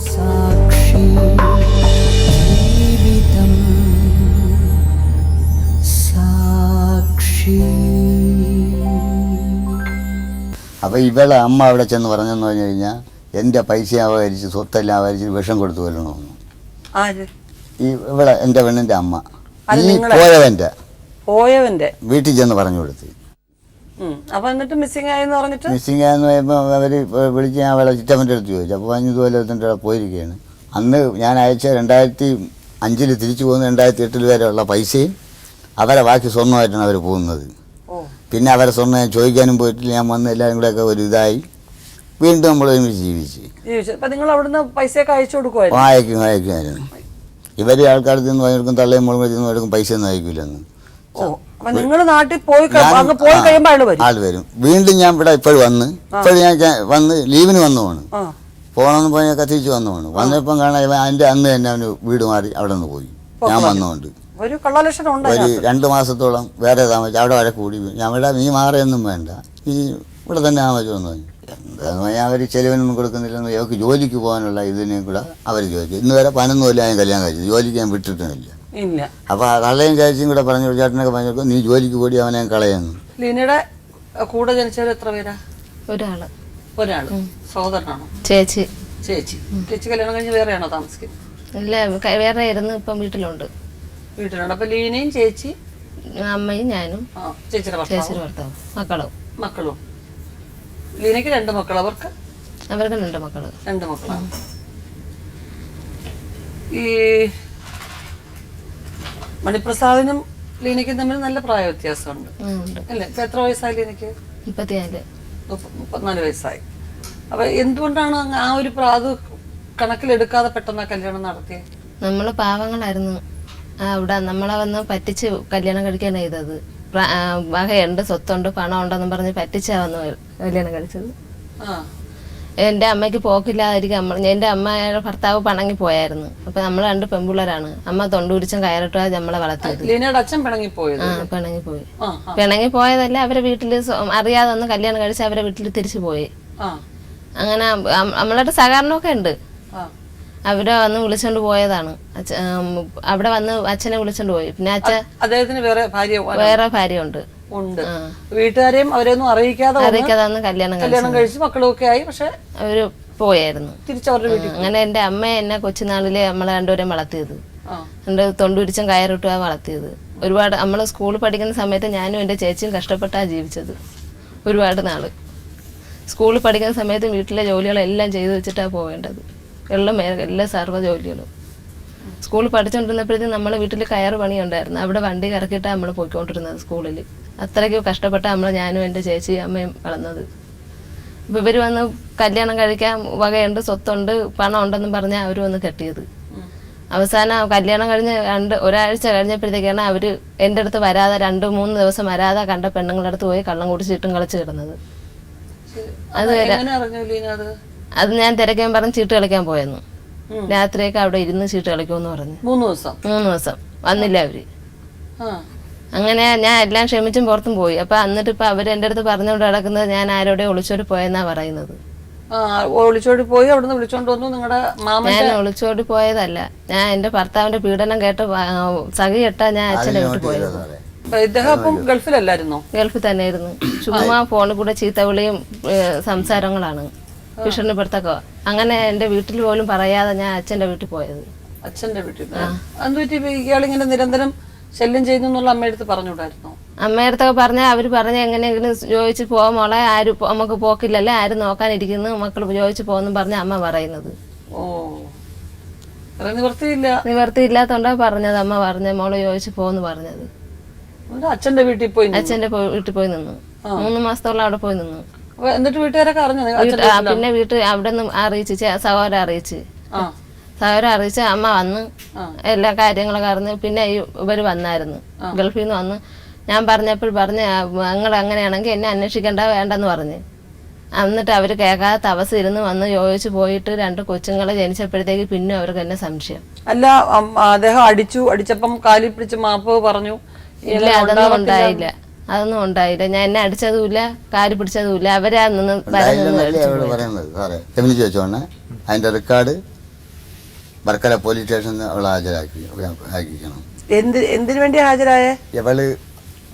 സാക്ഷി ജീവിതം സാക്ഷി. അപ്പോൾ ഇവളെ അമ്മ അവിടെ ചെന്ന് പറഞ്ഞെന്ന് പറഞ്ഞു കഴിഞ്ഞാൽ എൻ്റെ പൈസ അപകരിച്ച് സ്വത്തെല്ലാം അപകരിച്ച് വിഷം കൊടുത്തു കൊല്ലണമെന്ന്. ഇവിടെ എൻ്റെ പെണ്ണിൻ്റെ അമ്മ ഈ പോയവൻ്റെ വീട്ടിൽ ചെന്ന് പറഞ്ഞു കൊടുത്ത്. മിസ്സിംഗ് ആയെന്ന് പറയുമ്പോൾ അവർ വിളിച്ച് ഞാൻ അവളെ ചിറ്റമ്മൻ്റെ അടുത്ത് ചോദിച്ചു. അപ്പോൾ പറഞ്ഞു ഇതുപോലെ അവിടെ പോയിരിക്കുകയാണ്. അന്ന് ഞാൻ അയച്ച 2005 തിരിച്ചു പോകുന്ന 2008 വരെയുള്ള പൈസയും അവരെ ബാക്കി സ്വർണ്ണമായിട്ടാണ് അവർ പോകുന്നത്. പിന്നെ അവരെ സ്വർണ്ണം ചോദിക്കാനും പോയിട്ടില്ല. ഞാൻ വന്ന് എല്ലാവരും കൂടെയൊക്കെ ഒരു ഇതായി വീണ്ടും നമ്മൾ ഒരുമിച്ച് ജീവിച്ച്. അയക്കുമായിരുന്നു. ഇവർ ആൾക്കാർ തിന്ന് വാങ്ങിയെടുക്കും, തള്ളയും മുളകും തിന്ന് എടുക്കും, പൈസ ഒന്നും അയക്കില്ലെന്ന്. ആൾ വരും. വീണ്ടും ഞാൻ ഇവിടെ ഇപ്പോഴും ഞാൻ വന്ന് ലീവിന് വന്നുപോണ്. പോകണമെന്ന് പോയാൽ തിരിച്ച് വന്നുപോണ്. വന്നപ്പം കാണാൻ അതിൻ്റെ അന്ന് തന്നെ അവന് വീട് മാറി അവിടെ നിന്ന് പോയി. ഞാൻ വന്നുകൊണ്ട് ഒരു 2 മാസത്തോളം വേറെ താമസിച്ചു. അവിടെ വരെ കൂടി ഞാൻ ഇവിടെ നീ മാറിയൊന്നും വേണ്ട, ഈ ഇവിടെ തന്നെ താമസിച്ചെന്ന് പറഞ്ഞു. എന്താണെന്ന് പറഞ്ഞാൽ അവർ ചെലവിനൊന്നും കൊടുക്കുന്നില്ലെന്ന്. അവർക്ക് ജോലിക്ക് പോകാനുള്ള ഇതിനെയും കൂടെ അവർ ചോദിച്ചു. ഇന്ന് വരെ 11 കൊല്ലം ഞാൻ കല്യാണം കഴിച്ചു, ജോലിക്ക് ഞാൻ വിട്ടിട്ടുമില്ല. അപ്പോൾ തള്ളയും ചേച്ചിയും കൂടെ പറഞ്ഞു, ചേട്ടനൊക്കെ പറഞ്ഞു നീ ജോലിക്ക് പോയി അവനെ കളയുന്നു. ലീനയുടെ കൂടെ ജനിച്ചവർ എത്ര പേരാ? ഒരാള്. സഹോദരനാണോ? ചേച്ചി. കല്യാണം കഴിഞ്ഞ് വേറെയാണോ താമസിക്കുന്നത്? ഇല്ല, വേറെ ആയിരുന്നു. ഇപ്പം വീട്ടിലുണ്ട്. അപ്പൊ ലീനയും ചേച്ചി അമ്മയും ഞാനും ചേച്ചിയുടെ ഭർത്താവും മക്കളും. ലീനയ്ക്ക് 2 മക്കൾ. അവർക്ക് 2 മക്കള്. 2 മക്കളാണ്. ഈ മണിപ്രസാദിനും ലീനയ്ക്കും തമ്മിൽ നല്ല പ്രായ വ്യത്യാസമുണ്ട് അല്ലേ? ഇപ്പൊ എത്ര വയസ്സായി ലീനയ്ക്ക്? 34 വയസ്സായി. അപ്പൊ എന്തുകൊണ്ടാണ് ആ ഒരു അത് കണക്കിലെടുക്കാതെ പെട്ടെന്ന് കല്യാണം നടത്തിയത്? നമ്മള് പാവങ്ങളായിരുന്നു അവിടെ. നമ്മളെ വന്ന് പറ്റിച്ച് കല്യാണം കഴിക്കാൻ ചെയ്തത്. വകയുണ്ട്, സ്വത്തുണ്ട്, പണം ഉണ്ടെന്ന് പറഞ്ഞ് പറ്റിച്ചാ വന്ന് കല്യാണം കഴിച്ചത്. എൻ്റെ അമ്മയ്ക്ക് പോക്കില്ലാതിരിക്കും. എൻ്റെ അമ്മയുടെ ഭർത്താവ് പണങ്ങി പോയായിരുന്നു. അപ്പൊ നമ്മൾ 2 പെൺപിള്ളേരാണ്. അമ്മ തൊണ്ടൂരിച്ചും കയറിട്ടാ നമ്മളെ വളർത്തിയത്. പിണങ്ങി പോയതല്ല, അവരെ വീട്ടില് അറിയാതെ ഒന്ന് കല്യാണം കഴിച്ച് അവരെ വീട്ടിൽ തിരിച്ചു പോയി. അങ്ങനെ നമ്മളായിട്ട് സഹകരണമൊക്കെ ഉണ്ട്. അവരെ വന്ന് വിളിച്ചോണ്ട് പോയതാണ്. അവിടെ വന്ന് അച്ഛനെ വിളിച്ചോണ്ട് പോയി. പിന്നെ അദ്ദേഹത്തിന് വേറെ ഭാര്യ ഉണ്ട്. വീട്ടുകാരെയും അവരെയൊന്നും അറിയിക്കാതെ കല്യാണം കഴിച്ച് മക്കളൊക്കെ ആയി. പക്ഷെ അവര് പോയായിരുന്നു തിരിച്ചവരുടെ വീട്ടിൽ. അങ്ങനെ എന്റെ അമ്മ എന്നെ കൊച്ചുനാളില് നമ്മളെ 2 പേരെയും വളർത്തിയത്. എന്റെ തൊണ്ടുപിടിച്ചും കയറിട്ടുക വളർത്തിയത്. ഒരുപാട് നമ്മള് സ്കൂളിൽ പഠിക്കുന്ന സമയത്ത് ഞാനും എന്റെ ചേച്ചിയും കഷ്ടപ്പെട്ടാ ജീവിച്ചത്. ഒരുപാട് നാള് സ്കൂളിൽ പഠിക്കുന്ന സമയത്ത് വീട്ടിലെ ജോലികളെല്ലാം ചെയ്തു വെച്ചിട്ടാ പോവേണ്ടത്. എല്ലാ സർവ്വ ജോലികളും. സ്കൂളിൽ പഠിച്ചുകൊണ്ടിരുന്നപ്പോഴത്തേക്കും നമ്മളെ വീട്ടിൽ കയറ് പണിയുണ്ടായിരുന്നു. അവിടെ വണ്ടി കറക്കിയിട്ടാണ് നമ്മൾ പോയിക്കൊണ്ടിരുന്നത് സ്കൂളിൽ. അത്രയ്ക്ക് കഷ്ടപ്പെട്ട ഞാനും എൻ്റെ ചേച്ചി അമ്മയും വളർന്നത്. ഇപ്പം ഇവർ വന്ന് കല്യാണം കഴിക്കാൻ വകയുണ്ട്, സ്വത്തുണ്ട്, പണം ഉണ്ടെന്നും പറഞ്ഞാൽ അവർ വന്ന് കെട്ടിയത്. അവസാനം കല്യാണം കഴിഞ്ഞ് ഒരാഴ്ച കഴിഞ്ഞപ്പോഴത്തേക്കാണ് അവർ എൻ്റെ അടുത്ത് വരാതെ 2-3 ദിവസം വരാതെ കണ്ട പെണ്ണുങ്ങളുടെ അടുത്ത് പോയി കള്ളം കുടിച്ചിട്ടും കളിച്ച് കിടന്നത്. അത് ഞാൻ തിരക്കാൻ പറഞ്ഞ് ചീട്ട് കളിക്കാൻ പോയെന്നു. രാത്രിയൊക്കെ അവിടെ ഇരുന്ന് ചീട്ട് കളിക്കുമെന്ന് പറഞ്ഞു. 3 ദിവസം വന്നില്ല അവര്. അങ്ങനെ ഞാൻ എല്ലാം ക്ഷമിച്ചും പുറത്തും പോയി. അപ്പൊ എന്നിട്ട് ഇപ്പൊ അവര് എന്റെ അടുത്ത് പറഞ്ഞുകൊണ്ട് നടക്കുന്നത് ഞാൻ ആരോടെ ഒളിച്ചോടി പോയെന്നാ പറയുന്നത്. ഒളിച്ചോടി പോയി അവിടുന്ന് വിളിച്ചോണ്ട് വന്നു നിങ്ങളുടെ മാമൻ? ഞാൻ ഒളിച്ചോടി പോയതല്ല. ഞാൻ എന്റെ ഭർത്താവിന്റെ പീഡനം കേട്ട് സഖി കെട്ടാ ഞാൻ അച്ഛനെ വീട്ടിൽ പോയത്. ഗൾഫിലല്ലായിരുന്നോ? ഗൾഫിൽ തന്നെയായിരുന്നു. ചുമ്മാ ഫോണിൽ കൂടെ ചീത്തവിളിയും സംസാരങ്ങളാണ്, ഭീഷണിപ്പെടുത്തൊക്കെ. അങ്ങനെ എന്റെ വീട്ടിൽ പോലും പറയാതെ ഞാൻ അച്ഛന്റെ വീട്ടിൽ പോയത്. അച്ഛന്റെ വീട്ടിൽ ഇയാളിങ്ങനെ നിരന്തരം ശല്യം ചെയ്യുന്നുള്ള അമ്മയടുത്ത് പറഞ്ഞുകൂടായിരുന്നോ? അമ്മയടുത്തൊക്കെ പറഞ്ഞാൽ അവര് പറഞ്ഞ എങ്ങനെയെങ്കിലും ചോദിച്ചു പോവാ മോളെ, ആരും നമുക്ക് പോക്കില്ലല്ലേ, ആരും നോക്കാനിരിക്കുന്നു, മക്കൾ ചോദിച്ചു പോകുന്നു പറഞ്ഞ അമ്മ പറയുന്നത്. നിവർത്തിയില്ലാത്തോണ്ടാ പറഞ്ഞത്. അമ്മ പറഞ്ഞ മോള് ചോദിച്ചു പോന്ന് പറഞ്ഞത്. അച്ഛന്റെ വീട്ടിൽ പോയി നിന്നു. 3 മാസത്തോളം അവിടെ പോയി നിന്നു. എന്നിട്ട് വീട്ടുകാരൊക്കെ അറിഞ്ഞു? പിന്നെ അവിടെ നിന്ന് അറിയിച്ച് സഹോദരൻ അറിയിച്ച് അമ്മ വന്ന് എല്ലാ കാര്യങ്ങളൊക്കെ അറിഞ്ഞ്. പിന്നെ ഇവര് വന്നായിരുന്നു ഗൾഫിൽ നിന്ന് വന്ന്. ഞാൻ പറഞ്ഞപ്പോൾ പറഞ്ഞ് നിങ്ങൾ അങ്ങനെയാണെങ്കിൽ എന്നെ അന്വേഷിക്കേണ്ട വേണ്ടെന്ന് പറഞ്ഞ്. എന്നിട്ട് അവർ കേൾക്കാത്ത അവസ്ഥ ഇരുന്ന് വന്ന് ചോദിച്ചു പോയിട്ട് 2 കൊച്ചുങ്ങളെ ജനിച്ചപ്പോഴത്തേക്ക് പിന്നെ അവർക്ക് എന്നെ സംശയം. അല്ല, അദ്ദേഹം അടിച്ചപ്പം കാലിൽ പിടിച്ച് മാപ്പ് പറഞ്ഞു? ഇല്ല, അതൊന്നും ഉണ്ടായില്ല. ഞാൻ എന്നെ അടിച്ചതുമില്ല, കാല് പിടിച്ചതുമില്ല. അവരാ നിന്ന് ചോദിച്ചോണേ അതിന്റെ റെക്കോർഡ് വർക്കല പോലീസ് സ്റ്റേഷനിൽ അവളെ ആക്കിക്കണം. എന്തിനു വേണ്ടി ഹാജരായേ? ഇവള്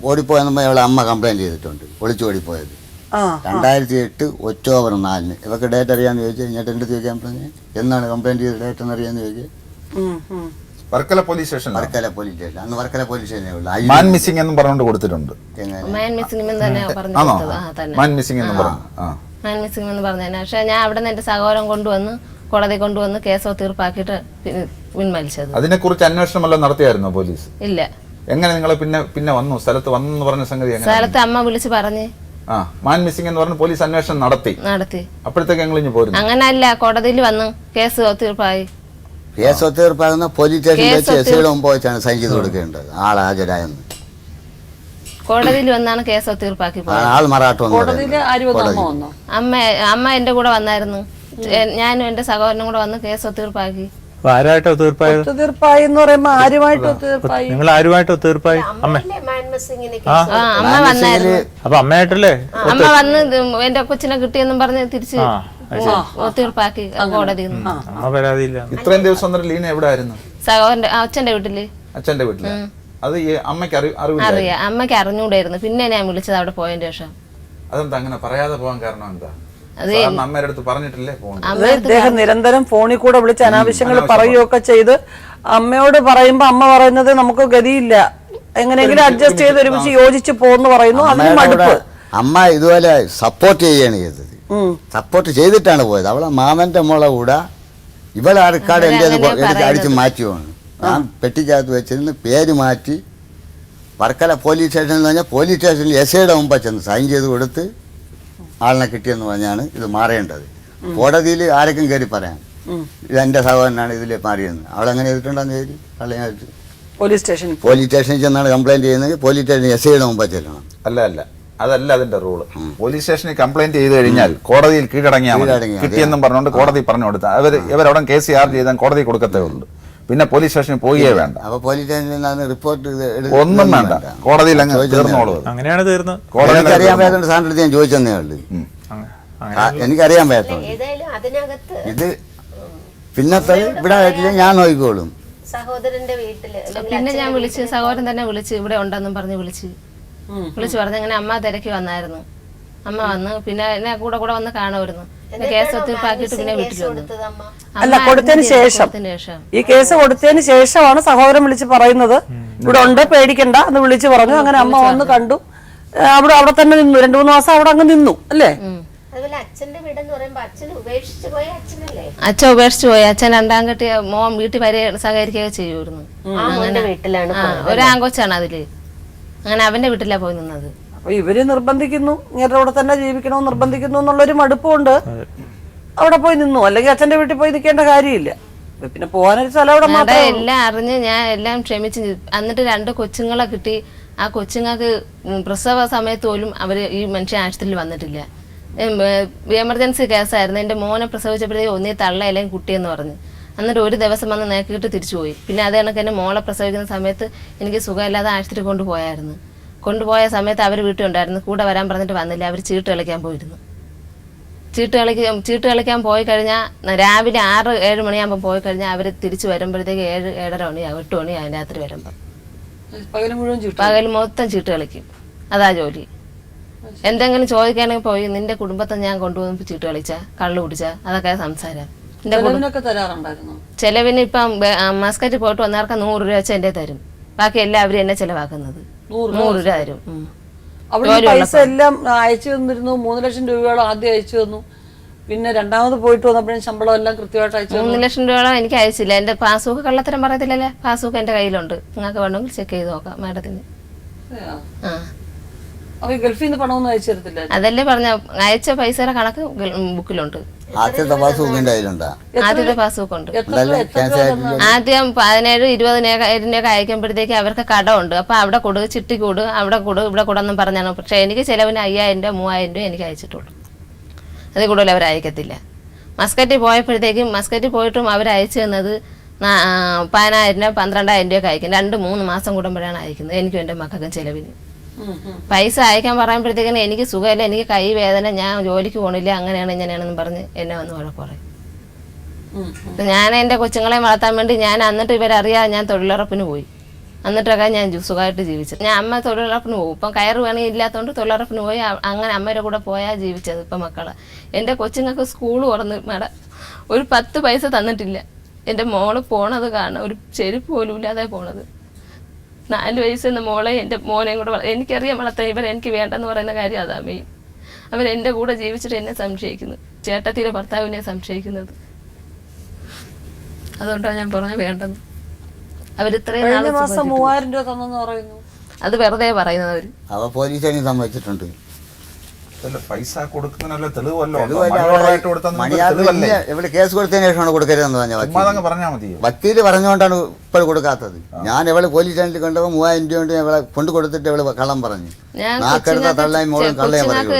ഓടിപ്പോയെന്നുമ്പോൾ ഇവളെ അമ്മ കംപ്ലൈൻറ്റ് ചെയ്തിട്ടുണ്ട്, ഒളിച്ചോടിപ്പോയത്. 2008 ഒക്ടോബർ 4 ഇവർക്ക് ഡേറ്റ് അറിയാമെന്ന് ചോദിച്ചു കഴിഞ്ഞിട്ട് എൻ്റെ ചോദിക്കാൻ പറഞ്ഞു എന്നാണ് കംപ്ലൈൻറ്റ് ചെയ്ത് ഡേറ്റ് എന്ന് അറിയാമെന്ന് ചോദിച്ചു. വർക്കല പോലീസ് സ്റ്റേഷൻ അന്ന് വർക്കല പോലീസ് സ്റ്റേഷനേ ഉള്ളൂ. മാൻ മിസ്സിംഗ് എന്നും പറഞ്ഞുകൊണ്ട് കൊടുത്തിട്ടുണ്ട്. മാൻ മിസ്സിംഗ് എന്ന് പറഞ്ഞതിന് പക്ഷെ ഞാൻ അവിടെ നിന്ന് എന്റെ സഹോദരൻ കൊണ്ടുവന്ന് കോടതി കൊണ്ടുവന്ന് കേസോ തീർപ്പാക്കിയിട്ട് പിൻവലിച്ചത്. അതിനെക്കുറിച്ച് അന്വേഷണം വല്ലതും നടത്തിയായിരുന്നോ പോലീസ്? ഇല്ല. എങ്ങനെ നിങ്ങൾ പിന്നെ വന്നു സ്ഥലത്ത് വന്നു പറഞ്ഞ സംഗതി? സ്ഥലത്ത് അമ്മ വിളിച്ച് പറഞ്ഞ് മാൻ മിസ്സിംഗ് എന്ന് പറഞ്ഞ് പോലീസ് അന്വേഷണം നടത്തി. അപ്പോഴത്തേക്ക് ഞങ്ങൾ ഇഞ്ഞു പോരുന്നു. അങ്ങനല്ല, കോടതിയിൽ വന്ന് കേസ് തീർപ്പായി. കേസ് ഒത്തുതീർപ്പാകുന്ന പോലീസ് സ്റ്റേഷനിൽ വെച്ച് എസ്ഐയുടെ മുമ്പ് വെച്ചാണ് സൈൻ ചെയ്ത് കൊടുക്കേണ്ടത് ആൾ ഹാജരായെന്ന്. കോടതിയിൽ വന്നാണ് കേസ് ഒത്തുതീർപ്പാക്കി ആൾ മറാഠ അമ്മ എന്റെ കൂടെ വന്നായിരുന്നു. ഞാനും എന്റെ സഹോദരനും കൂടെ വന്ന് കേസ് ഒത്തുതീർപ്പാക്കി. ആരായിട്ട് ഒത്തുതീർപ്പായത്? ഒത്തുതീർപ്പായി എന്ന് പറയുമ്പോ ആരുമായിട്ട് ഒത്തുതീർപ്പായി? നിങ്ങൾ ആരുമായിട്ട് ഒത്തുതീർപ്പായി? അമ്മ വന്നായിരുന്നു. അപ്പൊ അമ്മയായിട്ടല്ലേ? അമ്മ വന്ന് എന്റെ കൊച്ചിനെ കിട്ടിയെന്നും പറഞ്ഞ് തിരിച്ച് ഒത്തുതീർപ്പാക്കി കോടതിയിൽ നിന്ന്. പരാതിയില്ല. ഇത്രയും ദിവസം ലീന എവിടെ ആയിരുന്നു? സഹോദരന്റെ അച്ഛന്റെ വീട്ടില്. അച്ഛന്റെ വീട്ടില്. അത് അമ്മയ്ക്ക് അറിയാം. അമ്മയ്ക്ക് അറിഞ്ഞൂടായിരുന്നു. പിന്നെ ഞാൻ വിളിച്ചത് അവിടെ പോയതിന് ശേഷം. അതെന്താ അങ്ങനെ പറയാതെ പോകാൻ കാരണം എന്താ? അമ്മയുടെ അടുത്ത് പറഞ്ഞിട്ടില്ലേ? അദ്ദേഹം നിരന്തരം ഫോണിൽ കൂടെ വിളിച്ച് അനാവശ്യങ്ങൾ പറയുകയൊക്കെ ചെയ്ത് അമ്മയോട് പറയുമ്പോ അമ്മ പറയുന്നത് നമുക്ക് ഗതിയില്ല, എങ്ങനെയെങ്കിലും അഡ്ജസ്റ്റ് ചെയ്ത് ഒരുമിച്ച് യോജിച്ച് പോന്ന് പറയുന്നു. അതിന് മടുപ്പ്. അമ്മ ഇതുപോലെ സപ്പോർട്ട് ചെയ്യാണ് ചെയ്തത്. സപ്പോർട്ട് ചെയ്തിട്ടാണ് പോയത്. അവളെ മാമന്റെ മോളെ കൂടെ ഇവളെ ആർക്കാട് എൻ്റെ അടിച്ച് മാറ്റുവാണ്. ഞാൻ പെട്ടിക്കകത്ത് വെച്ചിരുന്ന് പേര് മാറ്റി വർക്കല പോലീസ് സ്റ്റേഷനിൽ എന്ന് പറഞ്ഞാൽ പോലീസ് സ്റ്റേഷനിൽ എസ്ഐയുടെ മുമ്പ് ചെന്ന് സൈൻ ചെയ്ത് കൊടുത്ത് ആളിനെ കിട്ടിയെന്ന് പറഞ്ഞാണ് ഇത് മാറേണ്ടത്. കോടതിയിൽ ആരൊക്കെ കയറി പറയാം ഇതെന്റെ സഹോദരനാണ് ഇതിൽ മാറിയെന്ന്. അവളെങ്ങനെ ചെയ്തിട്ടുണ്ടെന്ന് ചോദിച്ചു. പോലീസ് സ്റ്റേഷനിൽ ചെന്നാണ് കംപ്ലൈന്റ് ചെയ്യുന്നത്. പോലീസ് സ്റ്റേഷനിൽ എസ്ഐയുടെ മുമ്പ് ചെല്ലണം. അല്ല അതല്ല അതിന്റെ റൂള്. പോലീസ് സ്റ്റേഷനിൽ കംപ്ലൈന്റ് ചെയ്ത് കഴിഞ്ഞാൽ കോടതിയിൽ കീഴടങ്ങിയാൽ കിട്ടിയെന്നും പറഞ്ഞുകൊണ്ട് കോടതി പറഞ്ഞു കൊടുത്താൽ ഇവരവിടെ കേസ് ചാർജ് ചെയ്താൽ കോടതി കൊടുക്കത്തേ ഉള്ളൂ. പിന്നെ പോലീസ് സ്റ്റേഷനിൽ പോയേ വേണ്ട. അപ്പൊ പോലീസ് സ്റ്റേഷനിൽ റിപ്പോർട്ട് ഒന്നും വേണ്ട, കോടതിയിൽ അങ്ങ് തീർന്നോളൂ. അങ്ങനെയാണ് തീർന്നത്. കോടതിക്ക് അറിയാൻ പറ്റുന്ന സാറിന്റെ ഞാൻ ചോദിച്ചെന്നേ ഉള്ളൂ. എനിക്കറിയാൻ പറ്റും ഇത്. പിന്നത്തെ ഇവിടെ ആയിട്ടില്ല, ഞാൻ നോക്കിക്കോളും. സഹോദരന്റെ വീട്ടില് പിന്നെ ഞാൻ വിളിച്ച് സഹോദരൻ തന്നെ വിളിച്ച് ഇവിടെ ഉണ്ടെന്നും പറഞ്ഞ് വിളിച്ച് പറഞ്ഞ അങ്ങനെ അമ്മ തിരക്കി വന്നായിരുന്നു. അമ്മ വന്ന് പിന്നെ എന്നെ കൂടെ വന്ന് കാണുമായിരുന്നു. കേസ് ഒത്തുതീർപ്പാക്കിയിട്ട് പിന്നെ വീട്ടിൽ വന്നു. അല്ല, കൊടുത്തതിന് ശേഷം ഈ കേസ് കൊടുത്തതിന് ശേഷമാണ് സഹോദരൻ വിളിച്ച് പറയുന്നത് ഇവിടെ ഉണ്ട് പേടിക്കണ്ട എന്ന് വിളിച്ച് പറഞ്ഞു. അങ്ങനെ അമ്മ വന്ന് കണ്ടു. അവിടെ തന്നെ നിന്നു. 2-3 മാസം അവിടെ അങ്ങ് നിന്നു അല്ലേ? അച്ഛൻ ഉപേക്ഷിച്ചു പോയി. അച്ഛൻ 2ാം കെട്ടിയ മോൻ വീട്ടിൽ വരെ സഹകരിക്കുകയൊക്കെ ചെയ്യുമായിരുന്നു. ഒരാങ്കൊച്ചാണ് അതില്. അങ്ങനെ അവന്റെ വീട്ടിലാ പോയി നിന്നത്. അപ്പൊ ഇവര് നിർബന്ധിക്കുന്നു, ഇങ്ങനെ അവിടെ തന്നെ ജീവിക്കണമെന്ന് നിർബന്ധിക്കുന്നു എന്നുള്ളൊരു മടുപ്പുണ്ട് അവിടെ പോയി നിന്നു. അല്ലെങ്കിൽ അച്ഛന്റെ വീട്ടിൽ പോയി നിൽക്കേണ്ട കാര്യമില്ല. പിന്നെ പോകാനൊരു സ്ഥലം അവിടെ മാത്രമേ. എല്ലാം അറിഞ്ഞ് ഞാൻ എല്ലാം ക്ഷമിച്ച്. എന്നിട്ട് 2 കൊച്ചുങ്ങളെ കിട്ടി. ആ കൊച്ചുങ്ങൾക്ക് പ്രസവ സമയത്ത് പോലും അവര് ഈ മനുഷ്യൻ ആശുപത്രിയിൽ വന്നിട്ടില്ല. എമർജൻസി കേസായിരുന്നു. എൻ്റെ മോനെ പ്രസവിച്ചപ്പോഴത്തേക്ക് ഒന്നീ തള്ള അല്ലെങ്കിൽ കുട്ടിയെന്ന് പറഞ്ഞു. എന്നിട്ട് ഒരു ദിവസം വന്ന് നേക്കിയിട്ട് തിരിച്ചു പോയി. പിന്നെ അത് കണക്ക് എൻ്റെ മോളെ പ്രസവിക്കുന്ന സമയത്ത് എനിക്ക് സുഖമില്ലാതെ ആശുപത്രി കൊണ്ടുപോയായിരുന്നു. കൊണ്ടുപോയ സമയത്ത് അവർ വീട്ടിൽ ഉണ്ടായിരുന്നു. കൂടെ വരാൻ പറഞ്ഞിട്ട് വന്നില്ല. അവർ ചീട്ട് കളിക്കാൻ പോയിരുന്നു. ചീട്ട് കളിക്കാൻ പോയി കഴിഞ്ഞാൽ രാവിലെ 6-7 മണിയാകുമ്പോൾ പോയി കഴിഞ്ഞാൽ അവർ തിരിച്ചു വരുമ്പോഴത്തേക്ക് 7-7:30 മണിയാകും, 8 മണിയാകും രാത്രി വരുമ്പോൾ. പകൽ മൊത്തം ചീട്ട് കളിക്കും. അതാ ജോലി. എന്തെങ്കിലും ചോദിക്കുകയാണെങ്കിൽ പോയി നിന്റെ കുടുംബത്തെ ഞാൻ കൊണ്ടുപോകുമ്പോൾ ചീട്ട് കളിച്ചാ കള്ളു കുടിച്ചാ അതൊക്കെ സംസാരം. ചെലവിന് ഇപ്പം മസ്കറ്റ് പോയിട്ട് വന്നവർക്ക് 100 രൂപ വെച്ച് എന്റെ തരും. ബാക്കി എല്ലാവരും എന്നെ ചെലവാക്കുന്നത് 100 രൂപ തരും. പൈസ എല്ലാം അയച്ചു തന്നിരുന്നു. 3 ലക്ഷം രൂപയോളം ആദ്യം അയച്ചു തന്നു. പിന്നെ 2ാമത് പോയിട്ട് വന്നപ്പോഴും ശമ്പളം എല്ലാം കൃത്യമായിട്ട് അയച്ചു. 3 ലക്ഷം രൂപയോളം എനിക്ക് അയച്ചില്ല. എന്റെ പാസ്ബുക്ക് കള്ളത്തരം പറയത്തില്ലല്ലേ. പാസ്ബുക്ക് എന്റെ കയ്യിലുണ്ട്. നിങ്ങൾക്ക് വേണമെങ്കിൽ ചെക്ക് ചെയ്ത് നോക്കാം മാഡത്തിന്. ഗൾഫിൽ നിന്ന് പണമൊന്നും അയച്ചു തരത്തില്ല. അതല്ലേ പറഞ്ഞ അയച്ച പൈസയുടെ കണക്ക് ബുക്കിലുണ്ട്. ആദ്യത്തെ പാസ്ബുക്ക് ഉണ്ട്. ആദ്യം 17-20 അയക്കുമ്പോഴത്തേക്ക് അവർക്ക് കടമുണ്ട്. അപ്പൊ അവിടെ കൊടു, ചിട്ടി കൂട്, അവിടെ കൊടു, ഇവിടെ കൂടെന്നും പറഞ്ഞാണ്. പക്ഷെ എനിക്ക് ചെലവിന് 5000 രൂപ 3000 രൂപ എനിക്ക് അയച്ചിട്ടുള്ളൂ. അതിൽ കൂടുതൽ അവർ അയക്കത്തില്ല. മസ്കറ്റിൽ പോയപ്പോഴത്തേക്കും മസ്കറ്റിൽ പോയിട്ടും അവർ അയച്ചു തന്നത് 10000 രൂപ 12000 രൂപ അയക്കും. 2-3 മാസം കൂടുമ്പോഴാണ് അയക്കുന്നത്. എനിക്കും എൻ്റെ മക്കൾക്കും ചെലവിന്. പൈസ അയക്കാൻ പറയുമ്പോഴത്തേക്കിന് എനിക്ക് സുഖമില്ല, എനിക്ക് കൈ വേദന, ഞാൻ ജോലിക്ക് പോകണില്ല, അങ്ങനെയാണ് ഇങ്ങനെയാണെന്ന് പറഞ്ഞ് എന്നെ വന്ന് വഴക്ക് പറയും. ഞാൻ എൻ്റെ കൊച്ചുങ്ങളെ വളർത്താൻ വേണ്ടി ഞാൻ എന്നിട്ട് ഇവരറിയാതെ ഞാൻ തൊഴിലുറപ്പിന് പോയി. എന്നിട്ടൊക്കെ ഞാൻ സുഖമായിട്ട് ജീവിച്ചത്. ഞാൻ അമ്മ തൊഴിലുറപ്പിന് പോകും. ഇപ്പം കയറ് പണി ഇല്ലാത്തതുകൊണ്ട് തൊഴിലുറപ്പിന് പോയി അങ്ങനെ അമ്മയുടെ കൂടെ പോയാൽ ജീവിച്ചത്. ഇപ്പം മക്കളെ എൻ്റെ കൊച്ചുങ്ങൾക്ക് സ്കൂൾ തുറന്ന് മേഡം ഒരു 10 പൈസ തന്നിട്ടില്ല. എൻ്റെ മോള് പോണത് കാണാൻ ഒരു ചെരുപ്പ് പോലും ഇല്ലാതെ പോണത്. 4 വയസ്സെന്ന മോളെ എൻ്റെ മോനെയും കൂടെ എനിക്കറിയാം വളർത്താൻ. എനിക്ക് വേണ്ടെന്ന് പറയുന്ന കാര്യം അതാ മെയിൻ. അവരെൻ്റെ കൂടെ ജീവിച്ചിട്ട് എന്നെ സംശയിക്കുന്നു. ചേട്ടത്തിയുടെ ഭർത്താവിനെ സംശയിക്കുന്നത്. അതുകൊണ്ടാണ് ഞാൻ പറഞ്ഞത് വേണ്ടെന്ന്. അവരിത്രയും കഴിഞ്ഞ മാസം 3000 രൂപ തന്നെന്ന് പറയുന്നു. അത് വെറുതെ പറയുന്നത് അവര്. അവ പോലീസിനെ സമ്മതിച്ചിട്ടുണ്ട്. പൈസ കൊടുക്കുന്നതിനല്ല തെളിവല്ലോ. ഇവിടെ കേസ് കൊടുത്തതിന് ശേഷമാണ് കൊടുക്കരുതെന്ന് പറഞ്ഞാൽ മതി. വക്കീല് പറഞ്ഞുകൊണ്ടാണ് ഇപ്പോൾ കൊടുക്കാത്തത്. ഞാൻ ഇവള് പോലീസ് സ്റ്റേഷനിൽ കണ്ടപ്പോൾ 3000 രൂപ കൊണ്ട് ഇവളെ കൊണ്ട് കൊടുത്തിട്ട് ഇവള് കള്ളം പറഞ്ഞു.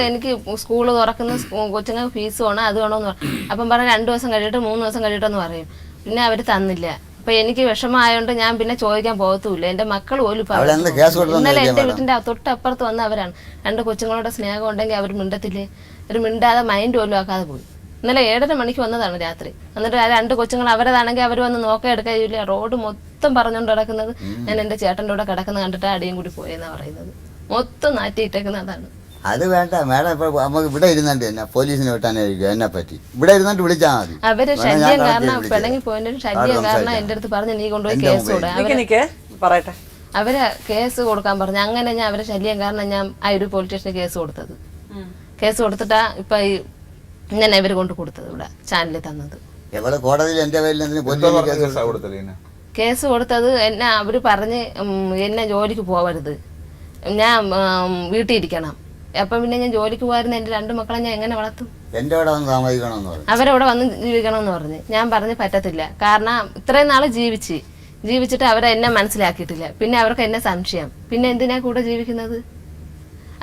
എനിക്ക് സ്കൂള് തുറക്കുന്ന കൊച്ചുങ്ങൾക്ക് ഫീസ് വേണം, അത് വേണമെന്ന് പറഞ്ഞു. അപ്പം പറഞ്ഞ 2 ദിവസം കഴിയിട്ട് 3 ദിവസം കഴിയിട്ടെന്ന് പറയും. പിന്നെ അവര് തന്നില്ല. അപ്പൊ എനിക്ക് വിഷമമായോണ്ട് ഞാൻ പിന്നെ ചോദിക്കാൻ പോകത്തുമില്ല. എന്റെ മക്കൾ പോലും ഇന്നലെ എന്റെ വീട്ടിന്റെ തൊട്ടപ്പുറത്ത് വന്ന അവരാണ്. 2 കൊച്ചുങ്ങളോട് സ്നേഹം ഉണ്ടെങ്കിൽ അവർ മിണ്ടത്തില്ലേ? ഒരു മിണ്ടാതെ മൈൻഡ് പോലും ആക്കാതെ പോയി. ഇന്നലെ 7:30 മണിക്ക് വന്നതാണ് രാത്രി. എന്നിട്ട് 2 കൊച്ചുങ്ങൾ അവരതാണെങ്കിൽ അവർ വന്ന് നോക്കാൻ എടുക്കില്ല. റോഡ് മൊത്തം പറഞ്ഞുകൊണ്ട് കിടക്കുന്നത് ഞാൻ എന്റെ ചേട്ടൻ്റെ കൂടെ കിടക്കുന്ന കണ്ടിട്ട് അടിയും കൂടി പോയെന്നാ പറയുന്നത്. മൊത്തം നാറ്റിയിട്ടേക്കുന്ന അതാണ്. അത് വേണ്ട മേഡം. ഇപ്പൊ നമുക്ക് ഇവിടെ ഇരുന്നിട്ട് തന്നെ പോലീസിനെ വിട്ടാനായിരിക്കും എന്നെ പറ്റി. ഇവിടെ ഇരുന്നിട്ട് വിളിച്ചാൽ മതി. അവര് ശല്യം കാരണം പിണങ്ങി പോയതിന്റെ ശല്യം കാരണം എന്റെ അടുത്ത് പറഞ്ഞ് നീ കൊണ്ടുപോയി കേസ് പറയട്ടെ. അവര് കേസ് കൊടുക്കാൻ പറഞ്ഞു. അങ്ങനെ ഞാൻ അവരെ ശല്യം കാരണം ഞാൻ അയൂർ പോലീസ് സ്റ്റേഷനിൽ കേസ് കൊടുത്തത്. കേസ് കൊടുത്തിട്ടാ ഇപ്പൊ ഇങ്ങനെ ഇവര് കൊണ്ട് കൊടുത്തത് ഇവിടെ ചാനലിൽ തന്നത്. കോടതിയിൽ എന്റെ കേസ് കൊടുത്തത് എന്നെ അവര് പറഞ്ഞ് എന്നെ ജോലിക്ക് പോവരുത്, ഞാൻ വീട്ടിൽ ഇരിക്കണം. അപ്പം പിന്നെ ഞാൻ ജോലിക്ക് പോകായിരുന്നു. എൻ്റെ 2 മക്കളെ ഞാൻ എങ്ങനെ വളർത്തും? അവരവിടെ വന്ന് ജീവിക്കണമെന്ന് പറഞ്ഞ് ഞാൻ പറഞ്ഞ് പറ്റത്തില്ല. കാരണം ഇത്രയും നാൾ ജീവിച്ചിട്ട് അവരെ എന്നെ മനസ്സിലാക്കിയിട്ടില്ല. പിന്നെ അവർക്ക് എന്നെ സംശയം. പിന്നെ എന്തിനാ കൂടെ ജീവിക്കുന്നത്?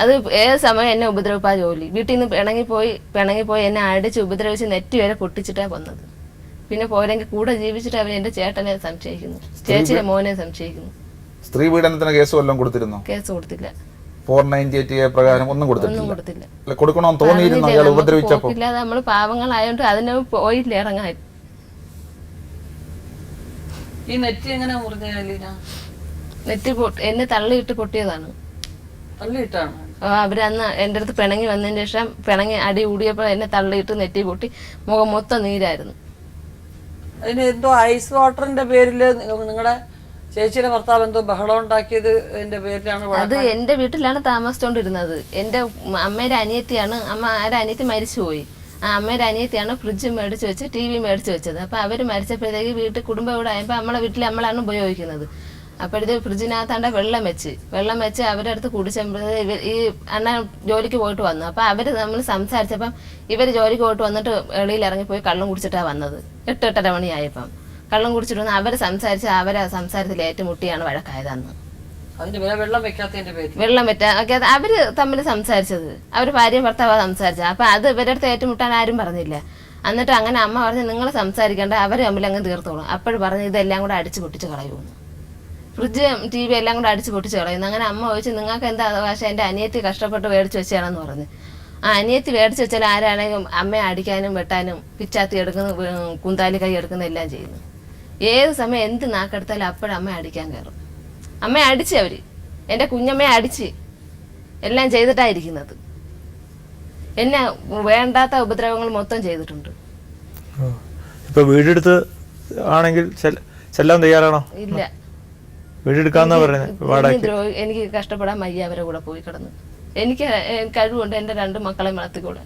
അത് ഏത് സമയം എന്നെ ഉപദ്രവിപ്പാ ജോലി. വീട്ടിൽ നിന്ന് പിണങ്ങിപ്പോയി എന്നെ അടിച്ച് ഉപദ്രവിച്ച് നെറ്റി വരെ പൊട്ടിച്ചിട്ടാണ് വന്നത്. പിന്നെ പോരെങ്കിൽ കൂടെ ജീവിച്ചിട്ട് അവർ എൻ്റെ ചേട്ടനെ സംശയിക്കുന്നു, ചേച്ചിയുടെ മോനെ സംശയിക്കുന്നു. സ്ത്രീ പീഡനത്തിന് കേസ് വല്ലതും കൊടുത്തിരുന്നോ? കേസ് കൊടുത്തില്ല. 498 പ്രകാരം ഒന്നും കൊടുത്തില്ല. കൊടുക്കണമെന്ന് തോന്നിയിരുന്നു അയാൾ ഉപദ്രവിച്ചപ്പോൾ? ഇല്ലാതെ നമ്മള് പാവങ്ങളായോണ്ട് അതിന് പോയില്ല ഇറങ്ങാൻ. ഈ നെറ്റ് എങ്ങനെ നെറ്റ് എന്നെ തള്ളിയിട്ട് പൊട്ടിയതാണ്. തള്ളിയിട്ടാണ് അവരന്ന് എൻ്റെ അടുത്ത് പിണങ്ങി വന്നതിന് ശേഷം പിണങ്ങി അടി കൂടിയപ്പോൾ എന്നെ തള്ളിയിട്ട് നെറ്റി പൊട്ടി മുഖം മൊത്തം നീരായിരുന്നു. അതിന് എന്തോ ഐസ് വാട്ടറിന്റെ പേരില് നിങ്ങളുടെ ചേച്ചിയുടെ ഭർത്താവ് എന്തോ ബഹളം ഉണ്ടാക്കിയത് എന്റെ പേരിലാണ്. അത് എന്റെ വീട്ടിലാണ് താമസിച്ചോണ്ടിരുന്നത്. എന്റെ അമ്മയുടെ അനിയത്തിയാണ്. ആരുടെ അനിയത്തി മരിച്ചുപോയി. ആ അമ്മയുടെ അനിയത്തിയാണ് ഫ്രിഡ്ജ് മേടിച്ച് വെച്ച് TV മേടിച്ച് വെച്ചത്. അപ്പൊ അവര് മരിച്ചപ്പോഴത്തേക്ക് വീട്ടിൽ കുടുംബം ഇവിടെ ആയപ്പോൾ നമ്മളെ വീട്ടിൽ നമ്മളാണ് ഉപയോഗിക്കുന്നത്. അപ്പോഴത്തേക്ക് ഫ്രിഡ്ജിനകത്താണ്ട് വെള്ളം വെച്ച് അവരുടെ അടുത്ത് കുടിച്ചപ്പോഴത്തേക്ക് ഈ അണ്ണൻ ജോലിക്ക് പോയിട്ട് വന്നു. അപ്പൊ അവര് നമ്മൾ സംസാരിച്ചപ്പം ഇവര് ജോലിക്ക് പോയിട്ട് വന്നിട്ട് വെളിയിൽ ഇറങ്ങിപ്പോയി കള്ളം കുടിച്ചിട്ടാണ് വന്നത്. 8-8:30 മണിയായപ്പം കള്ളം കുടിച്ചിട്ട് വന്ന് അവരെ സംസാരത്തിൽ ഏറ്റുമുട്ടിയാണ് വഴക്കായതെന്ന്. വെള്ളം വെക്കാതെ അവര് തമ്മിൽ സംസാരിച്ചത്. അവര് ഭാര്യയും ഭർത്താവാ സംസാരിച്ചത്. അപ്പൊ അത് ഇവരുടെ അടുത്ത് ഏറ്റുമുട്ടാൻ ആരും പറഞ്ഞില്ല. എന്നിട്ട് അങ്ങനെ അമ്മ പറഞ്ഞ് നിങ്ങൾ സംസാരിക്കേണ്ട, അവര് തമ്മിൽ അങ്ങ് തീർത്തോളും. അപ്പോഴും പറഞ്ഞ് ഇതെല്ലാം കൂടെ അടിച്ചു പൊട്ടിച്ച് കളയുമെന്ന്. ഫ്രിഡ്ജ് TV എല്ലാം കൂടെ അടിച്ചു പൊട്ടിച്ച് കളയുന്നു. അങ്ങനെ അമ്മ ചോദിച്ചു നിങ്ങൾക്ക് എന്താ അവകാശം? എൻ്റെ അനിയത്തി കഷ്ടപ്പെട്ട് മേടിച്ച് വെച്ചാണെന്ന് പറഞ്ഞ്. ആ അനിയത്തി മേടിച്ച് വെച്ചാൽ ആരാണെങ്കിലും അമ്മയെ അടിക്കാനും വെട്ടാനും പിച്ചാത്തി എടുക്കുന്ന കുന്താലി കൈ എടുക്കുന്ന എല്ലാം ചെയ്യുന്നു. ഏത് സമയം എന്ത് നാക്കെടുത്താലും അപ്പോഴും അമ്മയെ അടിക്കാൻ കയറും. അമ്മയെ അടിച്ച് അവര് എൻ്റെ കുഞ്ഞമ്മയെ അടിച്ച് എല്ലാം ചെയ്തിട്ടായിരിക്കുന്നത്. എന്നെ വേണ്ടാത്ത ഉപദ്രവങ്ങൾ മൊത്തം ചെയ്തിട്ടുണ്ട്. ഇപ്പൊ വീടെടുത്ത് ആണെങ്കിൽ ചെല്ലാൻ തയ്യാറാണോ? ഇല്ല, വീടെടുക്കാന്നാ പറയുന്നത്. എനിക്ക് കഷ്ടപ്പെടാൻ വയ്യ അവരെ കൂടെ പോയി കിടന്ന്. എനിക്ക് കഴിവുണ്ട് എൻ്റെ 2 മക്കളെ വളർത്തിക്കൂടെ.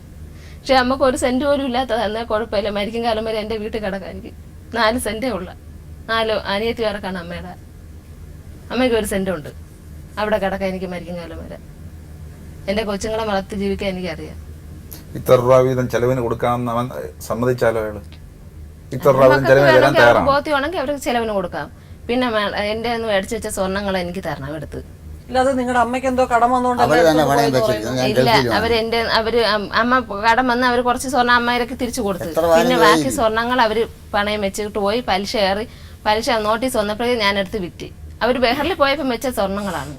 പക്ഷെ അമ്മക്ക് 1 സെന്റ് പോലും ഇല്ലാത്തത്. എന്നാൽ കുഴപ്പമില്ല, മരിക്കും കാലം വരെ എൻ്റെ വീട്ടിൽ കിടക്കാൻ. എനിക്ക് 4 സെന്റേ ഉള്ള 4 അനിയത്തി കിടക്കാണ് അമ്മയുടെ. അമ്മയ്ക്ക് 1 സെന്റ് ഉണ്ട്. അവിടെ കിടക്കാൻ എനിക്ക് മരിക്കും കാലം വരെ. എൻ്റെ കൊച്ചുങ്ങളെ വളർത്തി ജീവിക്കാൻ എനിക്കറിയാം. ഇത്ര രൂപ വീതം ചെലവിന് കൊടുക്കാമെന്ന് സമ്മതിച്ചാലോ അയാള്? ഇത്ര രൂപ വീതം ചെലവിന് തരാൻ തയ്യാറാണ്. ബോധ്യമാണെങ്കിൽ അവർക്ക് ചെലവിന് കൊടുക്കാം. പിന്നെ എൻ്റെ ഒന്ന് മേടിച്ച് വെച്ച സ്വർണ്ണങ്ങൾ എനിക്ക് തരണം എടുത്ത്. ഇല്ലാതെ നിങ്ങളുടെ അമ്മയ്ക്ക് എന്തോ കടം വന്നോണ്ടല്ല. അവര് അമ്മ കടം വന്ന് അവര് കുറച്ച് സ്വർണ്ണം അമ്മയിലേക്ക് തിരിച്ചു കൊടുത്തു. പിന്നെ ബാക്കി സ്വർണ്ണങ്ങൾ അവര് പണയം വെച്ചിട്ട് പോയി പലിശ നോട്ടീസ് വന്നപ്പോഴേക്കും ഞാൻ എടുത്ത് വിറ്റ്. അവര് ബഹറിൽ പോയപ്പോൾ വെച്ച സ്വർണ്ണങ്ങളാണ്.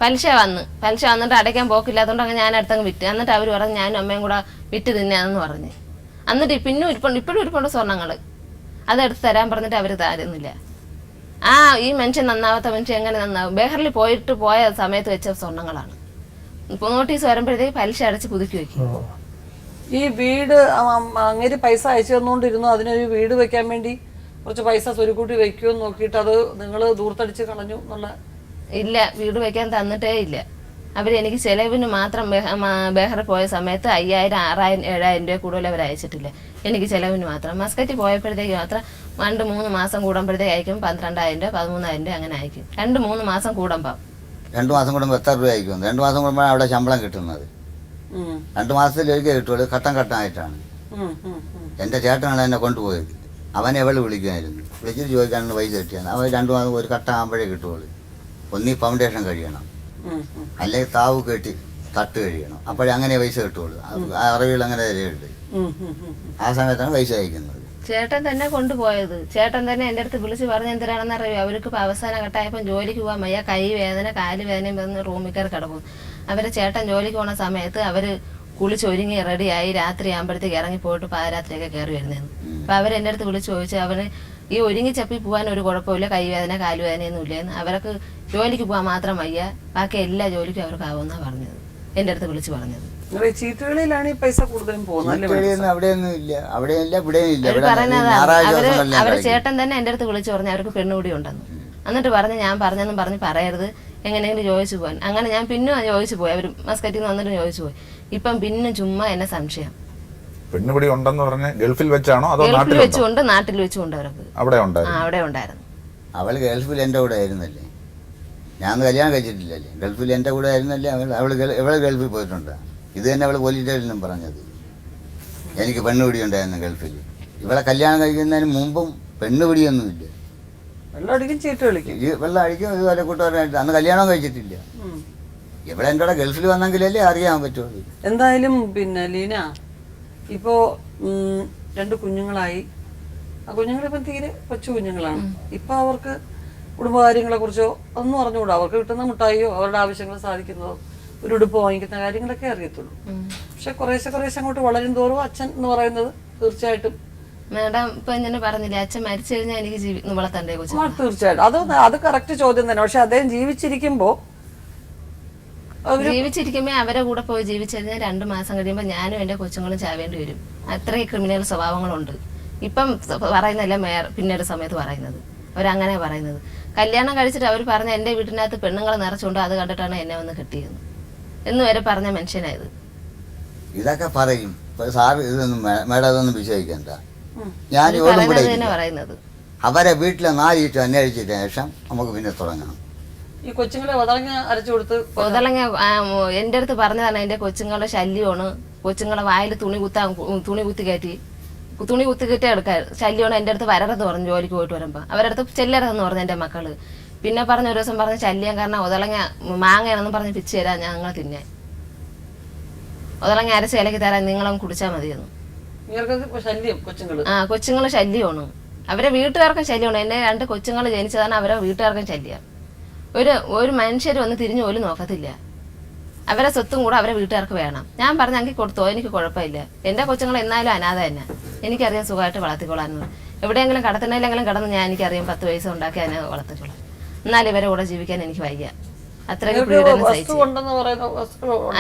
പലിശ വന്നിട്ട് അടയ്ക്കാൻ പോക്കില്ലാത്തതുകൊണ്ട് അങ്ങനെ ഞാൻ അടുത്തങ്ങ് വിറ്റ്. എന്നിട്ട് അവർ പറഞ്ഞ് ഞാനും അമ്മയും കൂടെ വിറ്റ് തിന്നാന്ന് പറഞ്ഞ്. എന്നിട്ട് പിന്നെ ഇപ്പോഴും ഇരിപ്പുണ്ട് സ്വർണ്ണങ്ങൾ. അതെടുത്ത് തരാൻ പറഞ്ഞിട്ട് അവർ തരുന്നില്ല. ഈ മനുഷ്യൻ നന്നാവാത്ത മനുഷ്യൻ എങ്ങനെ നന്നാവും? ബഹറിൽ പോയ സമയത്ത് വെച്ച സ്വർണ്ണങ്ങളാണ്. ഇപ്പോൾ നോട്ടീസ് വരുമ്പോഴത്തേക്ക് പലിശ അടച്ച് പുതുക്കി വെക്കും. ഈ വീട് അങ്ങനെ പൈസ അയച്ചു തന്നുകൊണ്ടിരുന്നു, അതിനൊരു വീട് വെക്കാൻ വേണ്ടി കുറച്ച് പൈസ സ്വരുക്കൂട്ടി വെക്കുമെന്ന് നോക്കിയിട്ട് അത് നിങ്ങൾ ദൂർത്തടിച്ച് കളഞ്ഞു എന്നുള്ള? ഇല്ല, വീട് വെക്കാൻ തന്നിട്ടേ ഇല്ല. അവരെനിക്ക് ചെലവിന് മാത്രം ബഹറിൽ പോയ സമയത്ത് 5000, 6000, 7000 രൂപ കൂടുതൽ അവർ അയച്ചിട്ടില്ല. എനിക്ക് ചെലവിന് മാത്രം. മസ്കറ്റ് പോയപ്പോഴത്തേക്ക് മാത്രം 2-3 മാസം കൂടുമ്പോഴത്തേക്ക് അയക്കും 12000 രൂപ, 13000 രൂപ അങ്ങനെ അയക്കും. 2-3 മാസം കൂടുമ്പോൾ. 2 മാസം കൂടുമ്പോൾ എത്ര രൂപ അയക്കും? 2 മാസം കൂടുമ്പോഴാണ് അവിടെ ശമ്പളം കിട്ടുന്നത്. 2 മാസത്തിലൊരിക്കൽ കിട്ടുള്ളൂ, ഘട്ടമായിട്ടാണ്. എൻ്റെ ചേട്ടനാണ് എന്നെ കൊണ്ടുപോയത്. അവനെ എവിടെ വിളിക്കുമായിരുന്നു, വിളിച്ചിട്ട് ചോദിക്കാനുള്ള പൈസ കിട്ടിയാണ്. അവൻ 2 മാസം ഒരു ഘട്ടമാകുമ്പോഴേ കിട്ടുള്ളൂ. ഒന്നീ ഫൗണ്ടേഷൻ കഴിയണം, അല്ലെങ്കിൽ താവ് കെട്ടി തട്ട് കഴിയണം, അപ്പോഴേ അങ്ങനെ പൈസ കിട്ടുള്ളൂ. അറിവുകൾ അങ്ങനെ ഉണ്ട്. ആ സമയത്താണ് പൈസ അയക്കുന്നത്. ചേട്ടൻ തന്നെ കൊണ്ടുപോയത്. ചേട്ടൻ തന്നെ എൻ്റെ അടുത്ത് വിളിച്ച് പറഞ്ഞ് എന്തിനാണെന്ന് അറിയാം. അവർക്ക് ഇപ്പോൾ അവസാന ഘട്ടമായപ്പം ജോലിക്ക് പോകാൻ വയ്യ, കൈ വേദന, കാല് വേദനയും വന്ന് റൂമിൽ കയറി കിടക്കും. അവരെ ചേട്ടൻ ജോലിക്ക് പോകുന്ന സമയത്ത് അവർ കുളിച്ചൊരുങ്ങി റെഡിയായി രാത്രി ആകുമ്പോഴത്തേക്ക് ഇറങ്ങി പോയിട്ട് പാതിരാത്രിയൊക്കെ കയറി വരുന്നതെന്ന്. അപ്പം അവരെൻ്റെ അടുത്ത് വിളിച്ച് ചോദിച്ചു, അവന് ഈ ഒരുങ്ങി ചപ്പി പോകാൻ ഒരു കുഴപ്പമില്ല, കൈവേദന കാലുവേദനയൊന്നും ഇല്ലെന്ന്. അവർക്ക് ജോലിക്ക് പോകാൻ മാത്രം വയ്യ, ബാക്കി എല്ലാ ജോലിക്കും അവർക്കാവുമെന്നാണ് പറഞ്ഞത്, എൻ്റെ അടുത്ത് വിളിച്ച് പറഞ്ഞത്. ചീട്ടുകളിലാണ് ഈ പൈസ കൂടുതലും പോകുന്നത്. അവിടെയൊന്നും ഇല്ല, അവിടെയില്ല, ഇവിടെയും ഇല്ല. അവരെ ചേട്ടൻ തന്നെ എൻ്റെ അടുത്ത് വിളിച്ചു പറഞ്ഞു അവർക്ക് പെണ്ണുകൂടി ഉണ്ടെന്ന്. എന്നിട്ട് പറഞ്ഞ് ഞാൻ പറഞ്ഞെന്നും പറഞ്ഞ് പറയരുത്, എങ്ങനെയെങ്കിലും ചോദിച്ചു പോകാൻ. അങ്ങനെ ഞാൻ പിന്നെ ചോദിച്ചു പോയി. അവർ മസ്കറ്റിൽ നിന്ന് വന്നിട്ട് ചോദിച്ചു പോയി. ഇപ്പം പിന്നെ ചുമ്മാ എന്നെ സംശയം. പെണ്ണുപിടി ഉണ്ടെന്ന് പറഞ്ഞ് ഗൾഫിൽ വെച്ചാണോ അതോ ഗൾഫിൽ വെച്ചുകൊണ്ട് നാട്ടിൽ വെച്ചുകൊണ്ട് അവർക്ക് അവിടെ ഉണ്ടായിരുന്നു. അവൾ ഗൾഫിൽ എൻ്റെ കൂടെ ആയിരുന്നല്ലേ, ഞാൻ കല്യാണം കഴിച്ചിട്ടില്ലല്ലേ, ഗൾഫിൽ എൻ്റെ കൂടെ ആയിരുന്നല്ലേ. അവൾ ഗൾഫിൽ പോയിട്ടുണ്ട്. ഇത് തന്നെ അവൾ പോലീസ് സ്റ്റേഷനിലും പറഞ്ഞത്, എനിക്ക് പെണ്ണുപിടി ഉണ്ടായിരുന്നു ഗൾഫിൽ. ഇവളെ കല്യാണം കഴിക്കുന്നതിന് മുമ്പും പെണ്ണുപിടിയൊന്നുമില്ല. വെള്ളം അടിക്കും, ചീട്ട് കളിക്കും, വെള്ളം അടിക്കും. ഇതുപോലെ കൂട്ടുകാരായിട്ട് അന്ന് കല്യാണം കഴിച്ചിട്ടില്ല. ഇവിടെ എൻ്റെ കൂടെ ഗൾഫിൽ വന്നെങ്കിലല്ലേ അറിയാൻ പറ്റുള്ളൂ. എന്തായാലും പിന്നെ ലീന, ഇപ്പോ 2 കുഞ്ഞുങ്ങളായി. ആ കുഞ്ഞുങ്ങളിപ്പം തീരെ കൊച്ചു കുഞ്ഞുങ്ങളാണ്. ഇപ്പൊ അവർക്ക് കുടുംബകാര്യങ്ങളെ കുറിച്ചോ ഒന്നും അറിഞ്ഞുകൂടാ. അവർക്ക് കിട്ടുന്ന മുട്ടായിയോ അവരുടെ ആവശ്യങ്ങൾ സാധിക്കുന്നതോ ഒരു ഉടുപ്പ് വാങ്ങിക്കുന്ന കാര്യങ്ങളൊക്കെ അറിയത്തുള്ളൂ. പക്ഷെ കുറേശ്ശെ അങ്ങോട്ട് വളരും തോറും അച്ഛൻ എന്ന് പറയുന്നത് തീർച്ചയായിട്ടും മാഡം ഇപ്പൊ ഇങ്ങനെ പറഞ്ഞില്ലേ, അച്ഛൻ മരിച്ചു കഴിഞ്ഞാൽ എനിക്ക് വളർത്തണ്ടേ കൊച്ചു? തീർച്ചയായിട്ടും അത് കറക്റ്റ് ചോദ്യം തന്നെ. പക്ഷെ അദ്ദേഹം ജീവിച്ചിരിക്കുമ്പോ അവരെ കൂടെ പോയി ജീവിച്ചിരുന്നാൽ 2 മാസം കഴിയുമ്പോൾ ഞാനും എൻ്റെ കൊച്ചുങ്ങളും ചാവേണ്ടി വരും. അത്രയും ക്രിമിനൽ സ്വഭാവങ്ങളുണ്ട്. ഇപ്പം പറയുന്നല്ല പിന്നീട് സമയത്ത് പറയുന്നത്. അവരങ്ങനെ പറയുന്നത്. കല്യാണം കഴിച്ചിട്ട് അവർ പറഞ്ഞ എൻ്റെ വീട്ടിനകത്ത് പെണ്ണുങ്ങളെ നിറച്ചുകൊണ്ട് അത് കണ്ടിട്ടാണ് എന്നെ വന്ന് കെട്ടിയത് എന്ന് വരെ പറഞ്ഞ മനുഷ്യനായത്. ഇതൊക്കെ പറയും സാർ, ഇതൊന്നും മേഡം ഇതൊന്നും വിശ്വസിക്കണ്ട. ഞാൻ പറയുന്നത് അവരെ വീട്ടിലെ 4 ചീട്ട് അന്വേഷിച്ചതിന് ശേഷം നമുക്ക് പിന്നെ തുടങ്ങണം. ഈ കൊച്ചുങ്ങളെ ഒതളങ്ങ അരച്ചു കൊടുത്ത് എൻ്റെ അടുത്ത് പറഞ്ഞതാണ് എൻ്റെ കൊച്ചുങ്ങളുടെ ശല്യമാണ്. കൊച്ചുങ്ങളെ വായിൽ തുണി കുത്തി കയറ്റി എടുക്കാൻ ശല്യമാണ്. എൻ്റെ അടുത്ത് വരരുതെന്ന് പറഞ്ഞു ജോലിക്ക് പോയിട്ട് വരുമ്പോൾ. അവരുടെ അടുത്ത് ചെല്ലരുതെന്ന് പറഞ്ഞു എൻ്റെ മക്കള്. പിന്നെ പറഞ്ഞ ഒരു ദിവസം പറഞ്ഞ ശല്യം കാരണം ഒതളങ്ങ മാങ്ങയാണെന്ന് പറഞ്ഞ് പിച്ച് തരാൻ ഞങ്ങൾ തിന്നാൻ. ഒതളങ്ങ അരച്ച് ഇലക്കി തരാൻ നിങ്ങളും കുടിച്ചാൽ മതിയെന്ന്. കൊച്ചുങ്ങള് ശല്യമാണ്. അവരെ വീട്ടുകാർക്കും ശല്യമാണ്. എന്നെ 2 കൊച്ചുങ്ങൾ ജനിച്ചതാണ്, അവരെ വീട്ടുകാർക്കും ശല്യം. ഒരു മനുഷ്യർ വന്ന് തിരിഞ്ഞു പോലും നോക്കത്തില്ല. അവരെ സ്വത്തും കൂടെ അവരെ വീട്ടുകാർക്ക് വേണം. ഞാൻ പറഞ്ഞെങ്കിൽ കൊടുത്തോ, എനിക്ക് കുഴപ്പമില്ല. എൻ്റെ കൊച്ചുങ്ങൾ എന്നാലും അനാഥ തന്നെ. എനിക്കറിയാം സുഖമായിട്ട് വളർത്തിക്കൊള്ളാമെന്ന്. എവിടെയെങ്കിലും കടത്തണയിലെങ്കിലും കടന്ന് ഞാൻ എനിക്കറിയാം 10 പൈസ ഉണ്ടാക്കി അതിനെ വളർത്തിക്കൊള്ളാം. എന്നാലും ഇവരെ കൂടെ ജീവിക്കാൻ എനിക്ക് വയ്യ. അത്രയ്ക്ക് പീഡനം സഹിച്ചു.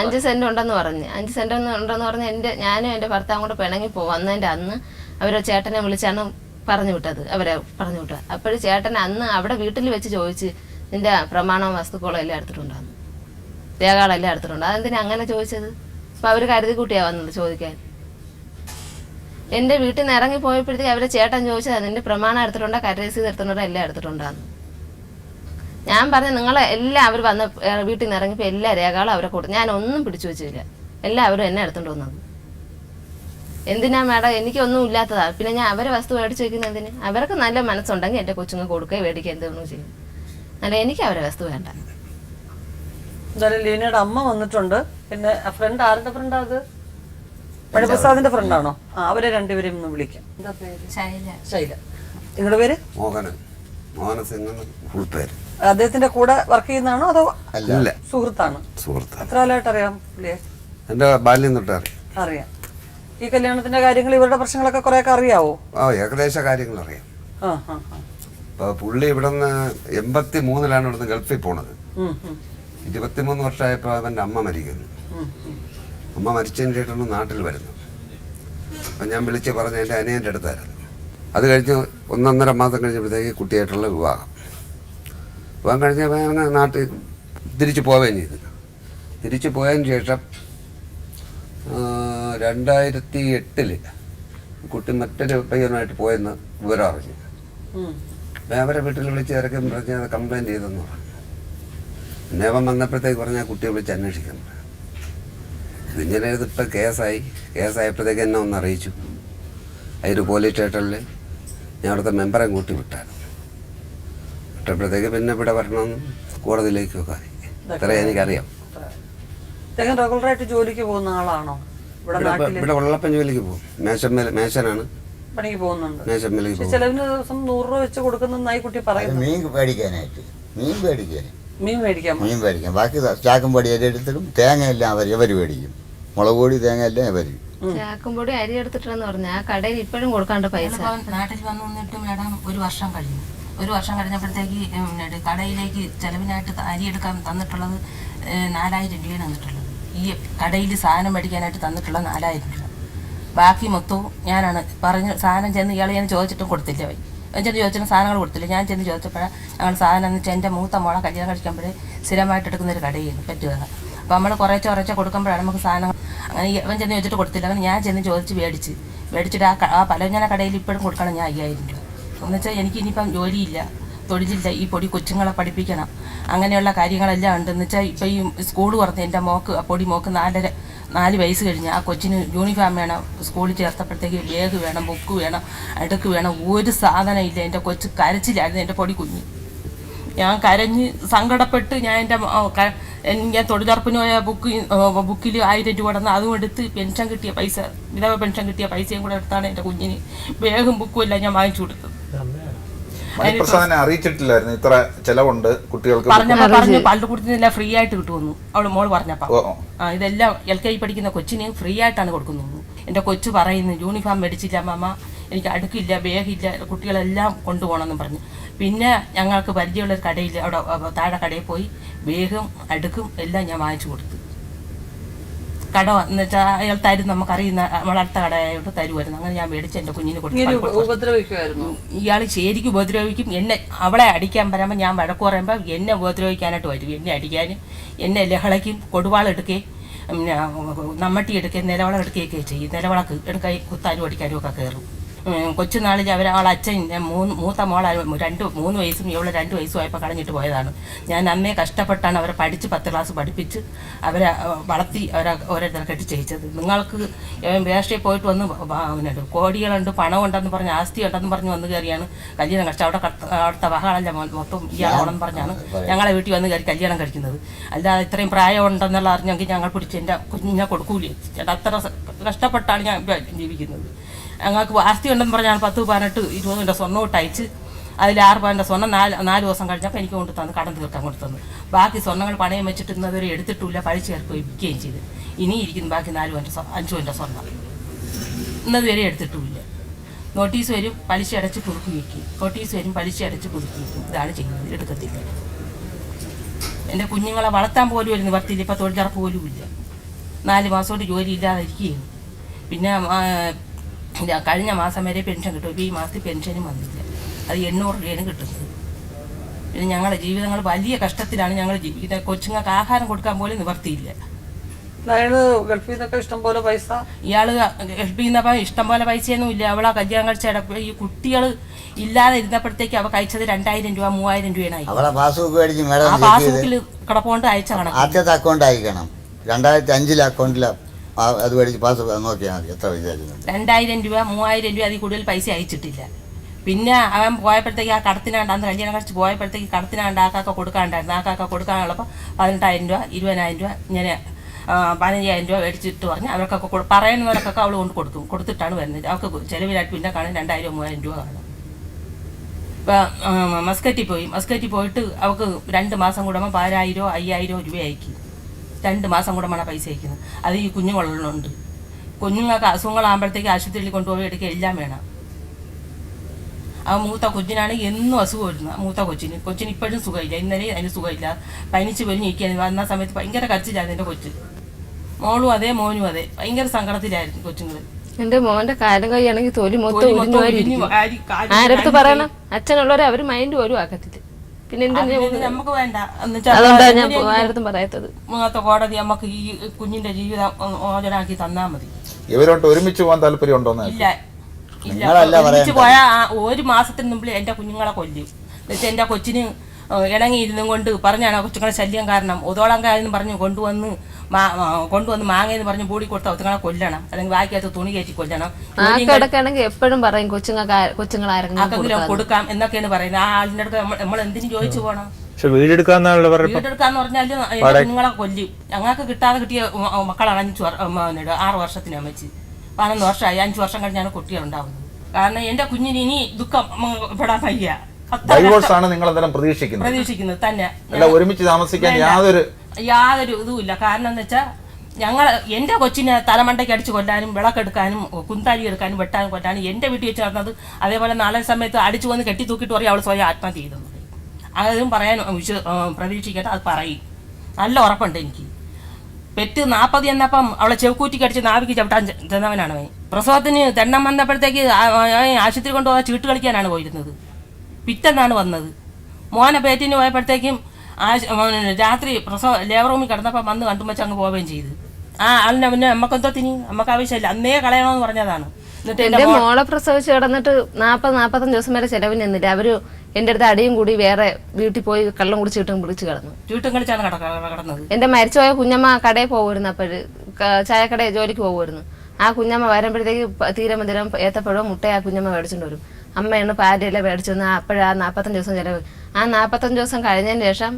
5 സെന്റ് ഉണ്ടെന്ന് പറഞ്ഞ് 5 സെന്റ് ഉണ്ടെന്ന് പറഞ്ഞ് ഞാനും എൻ്റെ ഭർത്താവും കൂടെ പിണങ്ങി വന്നതിൻ്റെ അന്ന് അവരെ ചേട്ടനെ വിളിച്ചാണ് പറഞ്ഞു വിട്ടത്. അപ്പോഴും ചേട്ടൻ അന്ന് അവിടെ വീട്ടിൽ വെച്ച് ചോദിച്ച്, നിന്റെ പ്രമാണവും വസ്തുക്കളും എല്ലാം എടുത്തിട്ടുണ്ടാകുന്നു, രേഖകളെല്ലാം എടുത്തിട്ടുണ്ട്. അതെന്തിനാ അങ്ങനെ ചോദിച്ചത്? അപ്പൊ അവര് കരുതി കൂട്ടിയാ വന്നത് ചോദിക്കാൻ. എൻ്റെ വീട്ടിൽ നിന്ന് ഇറങ്ങി പോയപ്പോഴത്തേക്ക് അവരെ ചേട്ടൻ ചോദിച്ചത് നിന്റെ പ്രമാണം എടുത്തിട്ടുണ്ടോ, കരരസീത് എടുത്തിട്ടുണ്ടോ, എല്ലാം എടുത്തിട്ടുണ്ടാകുന്നു. ഞാൻ പറഞ്ഞു നിങ്ങളെ എല്ലാം അവർ വന്ന വീട്ടിൽ നിന്ന് ഇറങ്ങിയപ്പോൾ എല്ലാ രേഖകളും അവരെ കൊടുത്തു. ഞാൻ ഒന്നും പിടിച്ചു വെച്ചില്ല, എല്ലാവരും എന്നെ എടുത്തോണ്ട് വന്നത്. എന്തിനാ മേഡം, എനിക്കൊന്നും ഇല്ലാത്തതാ. പിന്നെ ഞാൻ അവരെ വസ്തു മേടിച്ചു വെക്കുന്നത് എന്തിന്? അവർക്ക് നല്ല മനസ്സുണ്ടെങ്കിൽ എൻ്റെ കൊച്ചുങ്ങൾ കൊടുക്കുകയോ മേടിക്കുക എന്തൊന്നും ചെയ്യും. അല്ല, എനിക്ക് അവരെ വസ്തു വേണ്ട. എന്തായാലും ലീനയുടെ അമ്മ വന്നിട്ടുണ്ട്. പിന്നെ ഫ്രണ്ട് ആരുടെ ഫ്രണ്ടാ അത്? മണിപ്രസാദിന്റെ ഫ്രണ്ടാണോ? അവരെ 2 പേരെയും ഒന്ന് വിളിക്കാം. എന്താ പേര്? ശൈല. നിങ്ങളുടെ പേര്? അദ്ദേഹത്തിന്റെ കൂടെ വർക്ക് ചെയ്യുന്നതാണോ അതോ സുഹൃത്താണ്? എത്ര കാലമായിട്ട് അറിയാം? എന്റെ ബാല്യം തൊട്ട് അറിയാം. ഈ കല്യാണത്തിന്റെ കാര്യങ്ങൾ ഇവരുടെ പ്രശ്നങ്ങളൊക്കെ കുറെ ഒക്കെ അറിയാവോ? ഏകദേശ കാര്യങ്ങൾ അറിയാം. ആ ആ ആ. ഇപ്പോൾ പുള്ളി ഇവിടെ നിന്ന് 83-ലാണ് ഇവിടുന്ന് ഗൾഫിൽ പോണത്. 23 വർഷമായപ്പോൾ അവൻ്റെ അമ്മ മരിക്കുന്നു. അമ്മ മരിച്ചതിന് ശേഷമാണ് നാട്ടിൽ വരുന്നത്. അപ്പം ഞാൻ വിളിച്ച് പറഞ്ഞ എൻ്റെ അനിയൻ്റെ അടുത്തായിരുന്നു. അത് കഴിഞ്ഞ് 1.5 മാസം കഴിഞ്ഞപ്പോഴത്തേക്ക് കുട്ടിയായിട്ടുള്ള വിവാഹം കഴിഞ്ഞപ്പോൾ ഞങ്ങൾ നാട്ടിൽ തിരിച്ചു പോവുകയും ചെയ്തു. തിരിച്ചു പോയതിന് ശേഷം 2008 കുട്ടി മറ്റൊരു പയ്യനുമായിട്ട് പോയെന്ന് വിവരം അറിഞ്ഞു. അപ്പം അവരെ വീട്ടിൽ വിളിച്ച് ഇറക്കി പറഞ്ഞ് അത് കംപ്ലയിൻറ്റ് ചെയ്തെന്ന് പറഞ്ഞു. പിന്നെ അവൻ വന്നപ്പോഴത്തേക്ക് പറഞ്ഞാൽ കുട്ടിയെ വിളിച്ച് അന്വേഷിക്കാൻ പറഞ്ഞു. ഇതിങ്ങനെ ഇതിപ്പോൾ കേസായപ്പോഴത്തേക്ക് എന്നെ ഒന്ന് അറിയിച്ചു. അതിൽ പോലീസ് സ്റ്റേഷനിൽ ഞാൻ അവിടുത്തെ മെമ്പറെ കൂട്ടി വിട്ടായിരുന്നു. വിട്ടപ്പോഴത്തേക്ക് പിന്നെ ഇവിടെ വരണമെന്ന് കോടതിയിലേക്ക് വെക്കാതെ ഇത്രയും എനിക്കറിയാം. റെഗുലറായിട്ട് ജോലിക്ക് പോകുന്ന ആളാണോ? ഇവിടെ വെള്ളപ്പൻ ജോലിക്ക് പോകും. മേശനാണ്, പണിക്ക് പോകുന്നുണ്ട്. മേശമ്മലേക്ക് പോകും. ചെലവിന് ദിവസം 100 രൂപ വെച്ച് കൊടുക്കുന്നായി കുട്ടി പറയുന്നു. മീൻ മേടിക്കാനായിട്ട് മീൻ മേടിക്കാൻ ബാക്കി ചാക്കും പൊടി അരി എടുത്തിടും. തേങ്ങ എല്ലാം ഇവർ മേടിക്കും. മുളക് പൊടി തേങ്ങ എല്ലാം ഇവർ. ചാക്കും പൊടി അരി എടുത്തിട്ടെന്ന് പറഞ്ഞ ആ കടയിൽ ഇപ്പോഴും കൊടുക്കാണ്ട് പൈസ. നാട്ടിൽ വന്നിട്ട് മേഡം 1 വർഷം കഴിഞ്ഞു. 1 വർഷം കഴിഞ്ഞപ്പോഴത്തേക്ക് കടയിലേക്ക് ചെലവിനായിട്ട് അരി എടുക്കാൻ തന്നിട്ടുള്ളത് 4000 രൂപയാണ് തന്നിട്ടുള്ളത്. ഈ കടയിൽ സാധനം മേടിക്കാനായിട്ട് തന്നിട്ടുള്ളത് 4000 രൂപ. ബാക്കി മൊത്തവും ഞാനാണ് പറഞ്ഞ് സാധനം ചെന്ന് ഇയാൾ ഞാൻ ചോദിച്ചിട്ടും കൊടുത്തില്ല. ഞാൻ ചെന്ന് ചോദിച്ചിട്ടും സാധനങ്ങൾ കൊടുത്തില്ല. ഞാൻ ചെന്ന് ചോദിച്ചപ്പോഴാണ് ഞങ്ങൾ സാധനം എന്ന് വെച്ചാൽ എൻ്റെ മൂത്ത മോളെ കല്യാണം കഴിക്കുമ്പോഴേ സ്ഥിരമായിട്ട് എടുക്കുന്നൊരു കടയാണ് പറ്റുക. അപ്പോൾ നമ്മൾ കുറേശ്ശെ കൊടുക്കുമ്പോഴാണ് നമുക്ക് സാധനം. അങ്ങനെ അവൻ ചെന്ന് ചോദിച്ചിട്ട് കൊടുത്തില്ല. അങ്ങനെ ഞാൻ ചെന്ന് ചോദിച്ച് മേടിച്ചിട്ട് ആ പലവ്യഞ്ജന കടയിൽ ഇപ്പോഴും കൊടുക്കണം ഞാൻ 5000 രൂപ. എന്ന് വെച്ചാൽ എനിക്ക് ഇനിയിപ്പം ജോലിയില്ല, തൊഴിലില്ല, ഈ പൊടി കൊച്ചുങ്ങളെ പഠിപ്പിക്കണം, അങ്ങനെയുള്ള കാര്യങ്ങളെല്ലാം ഉണ്ട്. എന്ന് വെച്ചാൽ ഇപ്പം ഈ സ്കൂൾ തുറന്ന് എൻ്റെ പൊടി മോക്ക് 4 വയസ്സ് കഴിഞ്ഞ് ആ കൊച്ചിന് യൂണിഫോം വേണം. സ്കൂളിൽ ചേർത്തപ്പോഴത്തേക്ക് ബാഗ് വേണം, ബുക്ക് വേണം, അടുക്ക് വേണം. ഒരു സാധനം ഇല്ല. എൻ്റെ കൊച്ച് കരച്ചിലായിരുന്നു, എൻ്റെ പൊടി കുഞ്ഞ്. ഞാൻ കരഞ്ഞ് സങ്കടപ്പെട്ട് ഞാൻ തൊഴിലുറപ്പിന് പോയ ബുക്കിൽ 1000 രൂപ കിടന്ന് അതും എടുത്ത് പെൻഷൻ കിട്ടിയ പൈസ, വിധവ പെൻഷൻ കിട്ടിയ പൈസയും കൂടെ എടുത്താണ് എൻ്റെ കുഞ്ഞിന് ബാഗും ബുക്കും എല്ലാം ഞാൻ വാങ്ങിച്ചു കൊടുത്തത്. അറിയിച്ചിട്ടില്ലായിരുന്നു ഇത്ര ചെലവുണ്ട് കുട്ടികൾക്ക്. പറഞ്ഞു പള്ളിക്കൂടത്തിനെല്ലാം ഫ്രീ ആയിട്ട് കിട്ടുമെന്നു അവള് മോള് പറഞ്ഞപ്പോ. ഇതെല്ലാം LKG പഠിക്കുന്ന കൊച്ചിന് ഫ്രീ ആയിട്ടാണ് കൊടുക്കുന്നത്. എൻ്റെ കൊച്ചു പറയുന്നു യൂണിഫോം മേടിച്ചില്ല മാമ, എനിക്ക് അടുക്കില്ല, ബാഗില്ല, കുട്ടികളെല്ലാം കൊണ്ടുപോകണമെന്ന് പറഞ്ഞു. പിന്നെ ഞങ്ങൾക്ക് പരിചയമുള്ളൊരു കടയിൽ അവിടെ താഴെ കടയിൽ പോയി ബാഗും അടുക്കും എല്ലാം ഞാൻ വാങ്ങിച്ചു കൊടുത്തു. കട എന്ന് വെച്ചാൽ അയാൾ തരും, നമുക്കറിയുന്ന നമ്മളടുത്ത കടയായിട്ട് തരുമായിരുന്നു. അങ്ങനെ ഞാൻ മേടിച്ച് എൻ്റെ കുഞ്ഞിന് കൊടുത്തു. ഇയാൾ ശരിക്കും ഉപദ്രവിക്കും. അവളെ അടിക്കാൻ പറയുമ്പോൾ ഞാൻ വഴക്ക് പറയുമ്പോൾ എന്നെ ഉപദ്രവിക്കാനായിട്ട് വരും. എന്നെ അടിക്കാനും എന്നെ ലഹളയ്ക്കും കൊടുവാളെടുക്കുകയും പിന്നെ നമ്മട്ടി എടുക്കുകയും നിലവളം എടുക്കുകയൊക്കെ ചെയ്യും. നിലവളക്ക് എടുക്കാൻ കുത്താനും അടിക്കാനും ഒക്കെ കയറും. കൊച്ചുനാളിൽ അവളച്ഛൻ മൂത്ത മോളെ 3 വയസ്സും ഇവളെ 2 വയസ്സും ആയപ്പോൾ കളഞ്ഞിട്ട് പോയതാണ്. ഞാൻ അന്നേ കഷ്ടപ്പെട്ടാണ് അവരെ പഠിച്ച് 10 ക്ലാസ് പഠിപ്പിച്ച് അവരെ വളർത്തി ഓരോരുത്തരെ കെട്ടിച്ചയച്ചത്. നിങ്ങൾക്ക് വേഷയിൽ പോയിട്ട് വന്ന് കോടികളുണ്ട്, പണമുണ്ടെന്ന് പറഞ്ഞ്, ആസ്തി ഉണ്ടെന്ന് പറഞ്ഞ് വന്ന് കയറിയാണ് കല്യാണം കഴിച്ചത്. അവിടുത്തെ വഹാളല്ല മൊത്തം ഇയാളാണെന്ന് പറഞ്ഞാണ് ഞങ്ങളെ വീട്ടിൽ വന്ന് കയറി കല്യാണം കഴിക്കുന്നത്. അല്ലാതെ ഇത്രയും പ്രായം ഉണ്ടെന്നുള്ള അറിഞ്ഞെങ്കിൽ ഞങ്ങൾ പിടിച്ച് എൻ്റെ കുഞ്ഞിനെ കൊടുക്കൂലേ. അത്ര കഷ്ടപ്പെട്ടാണ് ഞാൻ ജീവിക്കുന്നത്. ഞങ്ങൾക്ക് ആസ്തി ഉണ്ടെന്ന് പറഞ്ഞാൽ 10, 18, 20 സ്വർണ്ണം ഇട്ട് അയച്ച് അതിൽ 6 പവൻ്റെ സ്വർണ്ണം 4 ദിവസം കഴിഞ്ഞപ്പോൾ എനിക്ക് കൊണ്ട് തന്നു, കടം തീർക്കാൻ കൊണ്ട് തന്നു. ബാക്കി സ്വർണ്ണങ്ങൾ പണയം വെച്ചിട്ട് ഇന്നതുവരെ എടുത്തിട്ടില്ല, പഴിച്ച് ചേർത്ത് വിൽക്കുകയും ചെയ്ത്. ഇനി ഇരിക്കുന്നു ബാക്കി 5 പവൻ്റെ സ്വർണ്ണം ഇന്നതുവരെ എടുത്തിട്ടുമില്ല. നോട്ടീസ് വരും, പലിശ അടച്ച് പുതുക്കി വയ്ക്കും. നോട്ടീസ് വരും, പലിശ അടച്ച് പുതുക്കി വയ്ക്കും. ഇതാണ് ചെയ്യുന്നത്, എടുക്കത്തില്ല. എൻ്റെ കുഞ്ഞുങ്ങളെ വളർത്താൻ പോലും ഒരു നിവർത്തിയില്ല. ഇപ്പോൾ തൊഴിലുറപ്പ് പോലും ഇല്ല. 4 മാസത്തോട്ട് ജോലി ഇല്ലാതെ ഇരിക്കുകയും. പിന്നെ കഴിഞ്ഞ മാസം വരെ പെൻഷൻ കിട്ടും. ഇപ്പോൾ ഈ മാസത്തിൽ പെൻഷനും വന്നില്ല. അത് 800 രൂപയാണ് കിട്ടുന്നത്. പിന്നെ ഞങ്ങളുടെ ജീവിതങ്ങൾ വലിയ കഷ്ടത്തിലാണ് ഞങ്ങൾ ജീവിക്കുന്നത്. കൊച്ചുങ്ങൾക്ക് ആഹാരം കൊടുക്കാൻ പോലും നിവർത്തിയില്ല. ഗൾഫിൽ നിന്നൊക്കെ ഇഷ്ടംപോലെ പൈസ, ഇയാള് ഗൾഫിൽ നിന്നപ്പോൾ ഇഷ്ടംപോലെ പൈസയൊന്നും ഇല്ല. അവളെ കല്യാണം കഴിച്ച ഈ കുട്ടികൾ ഇല്ലാതെ ഇരുന്നപ്പോഴത്തേക്ക് അവ കഴിച്ചത് 2000 രൂപ 3000 രൂപയാണ്. ആ പാസ്ബുക്കിൽ കിടപ്പുകൊണ്ട് അയച്ച കണക്ക്. ആദ്യത്തെ അക്കൗണ്ട് അയക്കണം. 2005 അക്കൗണ്ടിൽ അത് മേടിച്ച് പാസ് നോക്കിയാൽ മതി. എത്ര പൈസ 2000 രൂപ 3000 രൂപ അതിൽ കൂടുതൽ പൈസ അയച്ചിട്ടില്ല. പിന്നെ അവൻ പോയപ്പോഴത്തേക്ക് ആ കടത്തിനാണ്ട് അന്ന് കല്യാണം കഴിച്ച് പോയപ്പോഴത്തേക്ക് കടത്തിനാണ്ട് ആക്കാക്ക കൊടുക്കാണ്ടായിരുന്നു. ആക്കാക്ക കൊടുക്കാനുള്ളപ്പോൾ 18000 രൂപ 20000 രൂപ ഇങ്ങനെ 15000 രൂപ മേടിച്ചിട്ട് പറഞ്ഞ് അവർക്കൊക്കെ പറയുന്നവർക്കൊക്കെ അവൾ കൊടുത്തിട്ടാണ് വരുന്നത്. അവർക്ക് ചിലവിലായിട്ട് പിന്നെ കാണും 2000 3000 രൂപ കാണും. ഇപ്പം മസ്കറ്റിൽ പോയിട്ട് അവൾക്ക് 2 മാസം കൂടുമ്പോൾ 10000 5000 രൂപ അയക്കും. 2 മാസം കൂടെ പൈസ അയക്കുന്നത്. അത് ഈ കുഞ്ഞുങ്ങളുണ്ട്. കുഞ്ഞുങ്ങൾക്ക് അസുഖങ്ങളാകുമ്പോഴത്തേക്ക് ആശുപത്രിയിൽ കൊണ്ടുപോയി എടുക്കുക എല്ലാം വേണം. ആ മൂത്ത കൊച്ചിനാണെങ്കിൽ എന്നും അസുഖമായിരുന്നു. മൂത്ത കൊച്ചിന് ഇപ്പോഴും സുഖമില്ല. ഇന്നലെ അതിന് സുഖമില്ല, പനിച്ച് പൊരിഞ്ഞിരിക്കുകയാണ്. വന്ന സമയത്ത് ഭയങ്കര കരച്ചിലായിരുന്നു എൻ്റെ കൊച്ച്. മോളും അതെ മോനും അതെ, ഭയങ്കര സങ്കടത്തിലായിരുന്നു കൊച്ചുങ്ങൾ. എന്റെ മോന്റെ കാലും കൈയാണെങ്കിൽ തൊലി മൊത്തം ആരടുത്ത് പറയണം? അച്ഛനുള്ളവരെ അവര് മൈൻഡ് പോലും ആക്കത്തില്ല. പിന്നെ നമുക്ക് വേണ്ട, അതുകൊണ്ടാണ് ഞാൻ ആരടുത്തും പറയാത്തത്. മൂന്നാമത്തെ കോടതി നമുക്ക് ഈ കുഞ്ഞിന്റെ ജീവിതം മോചനാക്കി തന്നാ മതി. ഇവരോട്ട് ഒരുമിച്ച് പോകാൻ താല്പര്യമുണ്ടോന്ന്? ഇല്ല ഇല്ല, ഒരുമിച്ച് പോയാ 1 മാസത്തിന് മുമ്പിൽ എന്റെ കുഞ്ഞുങ്ങളെ കൊല്ലും. എന്നുവെച്ചാൽ എന്റെ കൊച്ചിന് ഇണങ്ങിയിരുന്നും കൊണ്ട് പറഞ്ഞാണ് കൊച്ചുങ്ങളെ ശല്യം കാരണം ഒതോളങ്കായെന്ന് പറഞ്ഞ് കൊണ്ടുവന്ന് മാങ്ങയെന്ന് പറഞ്ഞ് പൂടി കൊടുത്ത ഒത്തുങ്ങളെ കൊല്ലണം, അല്ലെങ്കിൽ വായിക്കകത്ത് തുണി കയറ്റി കൊല്ലണം. എപ്പോഴും പറയും കൊച്ചുങ്ങളെ കൊടുക്കാം എന്നൊക്കെയാണ് പറയുന്നത്. ആ ആളിന്റെ അടുത്ത് നമ്മൾ എന്തിനു ചോദിച്ചു പോകണം? വീടെടുക്കാന്ന് പറഞ്ഞാല് കുഞ്ഞുങ്ങളെ കൊല്ലും. ഞങ്ങൾക്ക് കിട്ടാതെ കിട്ടിയ മക്കളാണ് 6 വർഷത്തിന് അമ്മച്ച് 11 വർഷമായി. 5 വർഷം കഴിഞ്ഞാണ് കുട്ടികളുണ്ടാവുന്നത്. കാരണം എന്റെ കുഞ്ഞിന് ഇനി ദുഃഖം പെടാൻ വയ്യ. ഡൈവോഴ്സ് ആണ് നിങ്ങൾ എന്തെങ്കിലും പ്രതീക്ഷിക്കുന്നത് തന്നെ. ഒരുമിച്ച് താമസിക്കാൻ യാതൊരു ഇതുമില്ല. കാരണം എന്ന് വെച്ചാൽ എന്റെ കൊച്ചിനെ തലമണ്ടയ്ക്ക് അടിച്ച് കൊല്ലാനും വിളക്കെടുക്കാനും കുന്താലി എടുക്കാനും വെട്ടാനും കൊല്ലാനും എന്റെ വീട്ടിൽ വെച്ച് നടന്നത്. അതേപോലെ നാളെ സമയത്ത് അടിച്ചു വന്ന് കെട്ടി തൂക്കിയിട്ട് പറയും അവൾ സ്വയം ആത്മഹത്യ ചെയ്തെന്ന്. അതും പറയാൻ പ്രതീക്ഷിക്കട്ടെ, അത് പറയും. നല്ല ഉറപ്പുണ്ട് എനിക്ക്. പെറ്റ് 40 എന്നപ്പം അവളെ ചെവിക്കൂറ്റിക്ക് അടിച്ച് നാവിക്ക് ചവിട്ടാൻ ചെന്നവനാണ് അവൻ. പ്രസവത്തിന് തെണ്ണം വന്നപ്പോഴത്തേക്ക് ആശുപത്രി കൊണ്ടുപോകാൻ ചീട്ട് കളിക്കാനാണ് പോയിരുന്നത്. പിറ്റെന്നാണ് വന്നത്. മോനെ പേറ്റിന് പോയപ്പോഴത്തേക്കും രാത്രി ലേബർ റൂമിൽ കിടന്നപ്പോൾ വന്ന് കണ്ടും വെച്ച് അങ്ങ് പോവുകയും ചെയ്ത്. ആ ആളിനെ പിന്നെ നമുക്കെന്തോത്തിന് നമുക്ക് ആവശ്യമില്ല, അന്നേ കളയണമെന്ന് പറഞ്ഞതാണ്. എന്റെ മോളെ പ്രസവിച്ച് കിടന്നിട്ട് 40-45 ദിവസം വരെ ചെലവിന് നിന്നില്ല. അവര് എന്റെ അടുത്ത് അടിയും കൂടി വേറെ വീട്ടിൽ പോയി കള്ളം കുടിച്ച് ചീട്ടും പിടിച്ച് കിടന്നു. ചീട്ടും കളിച്ചാണ് കിടന്നത്. എന്റെ മരിച്ചുപോയ കുഞ്ഞമ്മ കടയിൽ പോകുമായിരുന്നു. അപ്പോഴ് ചായക്കടയിൽ ജോലിക്ക് പോകുമായിരുന്നു. ആ കുഞ്ഞമ്മ വരുമ്പോഴത്തേക്ക് തീരെ മന്ദിരം ഏത്തപ്പഴോ മുട്ട ആ കുഞ്ഞമ്മ മേടിച്ചോണ്ട് വരും. അമ്മയാണ് പാരയെല്ലാം മേടിച്ചു വന്ന് അപ്പോഴാ 45 ദിവസം ചിലവ്. ആ 45 ദിവസം കഴിഞ്ഞതിന് ശേഷം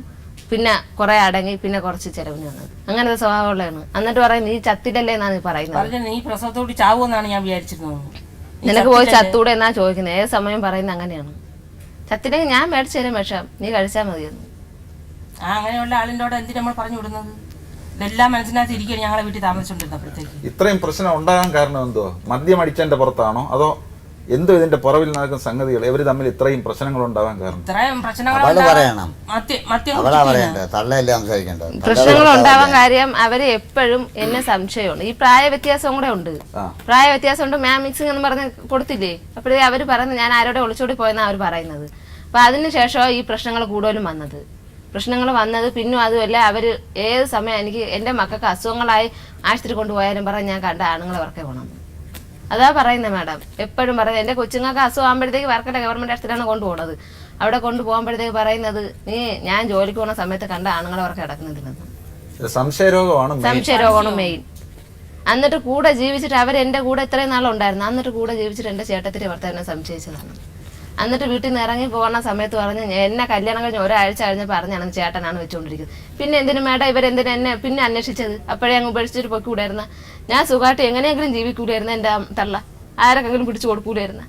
പിന്നെ കുറെ അടങ്ങി പിന്നെ കുറച്ച് ചെലവിന് വന്നത്. അങ്ങനത്തെ സ്വഭാവമുള്ളതാണ്. എന്നിട്ട് പറയും നീ ചത്തില്ലല്ലേ എന്നാണ് നീ പറയുന്നത്. നീ പ്രസവത്തോട് ചാവുമെന്നാണ് ഞാൻ വിചാരിച്ചിരുന്നത്. നിനക്ക് പോയി ചത്തൂടെ എന്നാ ചോദിക്കുന്നത്. ഏത് സമയം പറയുന്നത് അങ്ങനെയാണ്. ചത്തില്ലെങ്കിൽ ഞാൻ മേടിച്ചു തരാം വിഷം, നീ കഴിച്ചാൽ മതിയെന്ന്. അങ്ങനെയുള്ള ആളിൻ്റെ അവിടെ എന്തിനാ നമ്മൾ പറഞ്ഞു വിടുന്നത്? ഇതെല്ലാം മനസ്സിനകത്ത് ഇരിക്കുകയാണ് ഞങ്ങളെ വീട്ടിൽ താമസിച്ചുകൊണ്ടിരുന്നപ്പോഴത്തേക്ക്. ഇത്രയും പ്രശ്നം ഉണ്ടാകാൻ കാരണം എന്തോ? മദ്യം അടിച്ചതിന്റെ പുറത്താണോ അതോ എന്തോ ഇതിന്റെ പുറവിൽ നടക്കുന്ന സംഗതികൾ ഇവര് തമ്മിൽ ഇത്രയും പ്രശ്നങ്ങൾ ഉണ്ടാവാൻ കാരണം? പ്രശ്നങ്ങൾ ഉണ്ടാവാൻ കാര്യം അവര് എപ്പോഴും എന്നെ സംശയമുണ്ട്. ഈ പ്രായ വ്യത്യാസം കൂടെ ഉണ്ട്. പ്രായ വ്യത്യാസം ഉണ്ട്. മാം മിക്സിംഗ് എന്ന് പറഞ്ഞ് കൊടുത്തില്ലേ, അപ്പോഴേ അവര് പറയുന്നത് ഞാൻ ആരോടെ ഒളിച്ചോടി പോയെന്നാണ് അവർ പറയുന്നത്. അപ്പൊ അതിനുശേഷം ഈ പ്രശ്നങ്ങൾ കൂടുതലും വന്നത്. പിന്നും അതുമല്ല അവര് ഏത് സമയം എനിക്ക് എന്റെ മക്കൾക്ക് അസുഖങ്ങളായി ആശുപത്രി കൊണ്ടുപോയാലും പറഞ്ഞ് ഞാൻ കണ്ട ആണുങ്ങളെ വർക്കെ പോകണം. അതാ പറയുന്നത് മാഡം. എപ്പോഴും പറയുന്നത് എന്റെ കൊച്ചുങ്ങൾക്ക് അസുഖമാകുമ്പോഴത്തേക്ക് വർക്കട്ടെ ഗവൺമെന്റ് ആശുപത്രിയാണ് കൊണ്ടുപോകുന്നത്. അവിടെ കൊണ്ടുപോകുമ്പോഴത്തേക്ക് പറയുന്നത് നീ ഞാൻ ജോലിക്ക് പോകുന്ന സമയത്ത് കണ്ട ആണുങ്ങളെ വർക്ക് കിടക്കുന്നതിനെന്ന്. സംശയരോഗമാണ് മെയിൻ. എന്നിട്ട് കൂടെ ജീവിച്ചിട്ട് അവർ എന്റെ കൂടെ ഇത്രയും നാളുണ്ടായിരുന്നു. എന്നിട്ട് കൂടെ ജീവിച്ചിട്ട് എന്റെ ചേട്ടത്തിന്റെ ഭർത്താവിനെ സംശയിച്ചതാണ്. എന്നിട്ട് വീട്ടിൽ നിന്ന് ഇറങ്ങി പോകുന്ന സമയത്ത് പറഞ്ഞ് എന്നെ കല്യാണം കഴിഞ്ഞ് ഒരാഴ്ച കഴിഞ്ഞ് പറഞ്ഞാണ് ചേട്ടനാണ് വെച്ചുകൊണ്ടിരിക്കുന്നത്. പിന്നെ എന്തിനു മേഡം ഇവരെന്തിനും എന്നെ പിന്നെ അന്വേഷിച്ചത്? അപ്പോഴേ അങ്ങ് ഉപേക്ഷിച്ചിട്ട് പൊക്കൂടായിരുന്ന ഞാൻ സുഖമായിട്ട് എങ്ങനെയെങ്കിലും ജീവിക്കൂലായിരുന്നു. എൻ്റെ തള്ള ആരൊക്കെങ്കിലും പിടിച്ചു കൊടുക്കൂലായിരുന്നു.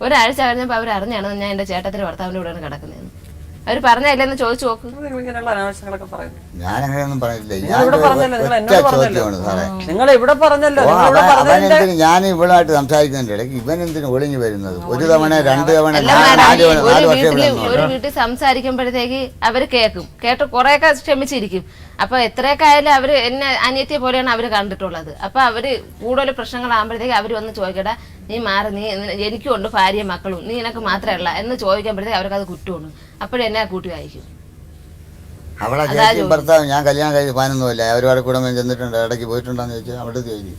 ഒരാഴ്ച കഴിഞ്ഞപ്പോൾ അവരറിഞ്ഞാണ് ഞാൻ എൻ്റെ ചേട്ടത്തിന്റെ ഭർത്താവിൻ്റെ കൂടെയാണ് കിടക്കുന്നതെന്ന്. അവർ പറഞ്ഞില്ലെന്ന് ചോദിച്ചു നോക്ക്. ഞാനങ്ങനെയൊന്നും പറഞ്ഞില്ല. നിങ്ങൾ ഇവിടെ പറഞ്ഞല്ലോ. ഞാൻ ഇവളുമായിട്ട് സംസാരിക്കുന്നതിന്റെ ഇടയ്ക്ക് ഇവൻ എന്തിനു ഒളിഞ്ഞു വരുന്നത്? 1 തവണ 2 തവണ 4 വർഷം ഒരു വീട്ടിൽ സംസാരിക്കുമ്പോഴത്തേക്ക് അവര് കേട്ട് കുറെയൊക്കെ ക്ഷമിച്ചിരിക്കും. അപ്പൊ എത്രയൊക്കെ ആയാലും അവര് എന്നെ അനിയത്തിയെ പോലെയാണ് അവര് കണ്ടിട്ടുള്ളത്. അപ്പൊ അവര് കൂടുതൽ പ്രശ്നങ്ങളാകുമ്പോഴത്തേക്ക് അവര് വന്ന് ചോദിക്കട്ടെ നീ മാറി, നീ എനിക്കും ഉണ്ട് ഭാര്യയും മക്കളും, നീ എനക്ക് മാത്രമല്ല എന്ന് ചോദിക്കുമ്പോഴത്തേക്ക് അവർക്ക് അത് കുറ്റമാണ്. അപ്പോഴും എന്നെ കൂട്ടി വായിക്കും. അവളെ ചേച്ചി ഭർത്താവ് ഞാൻ കല്യാണം കഴിച്ച് 11 അവരോട് കുടുംബം ചെന്നിട്ടുണ്ട്, ഇടയ്ക്ക് പോയിട്ടുണ്ടോന്ന് ചോദിച്ചാൽ അവിടെ ചോദിക്കും.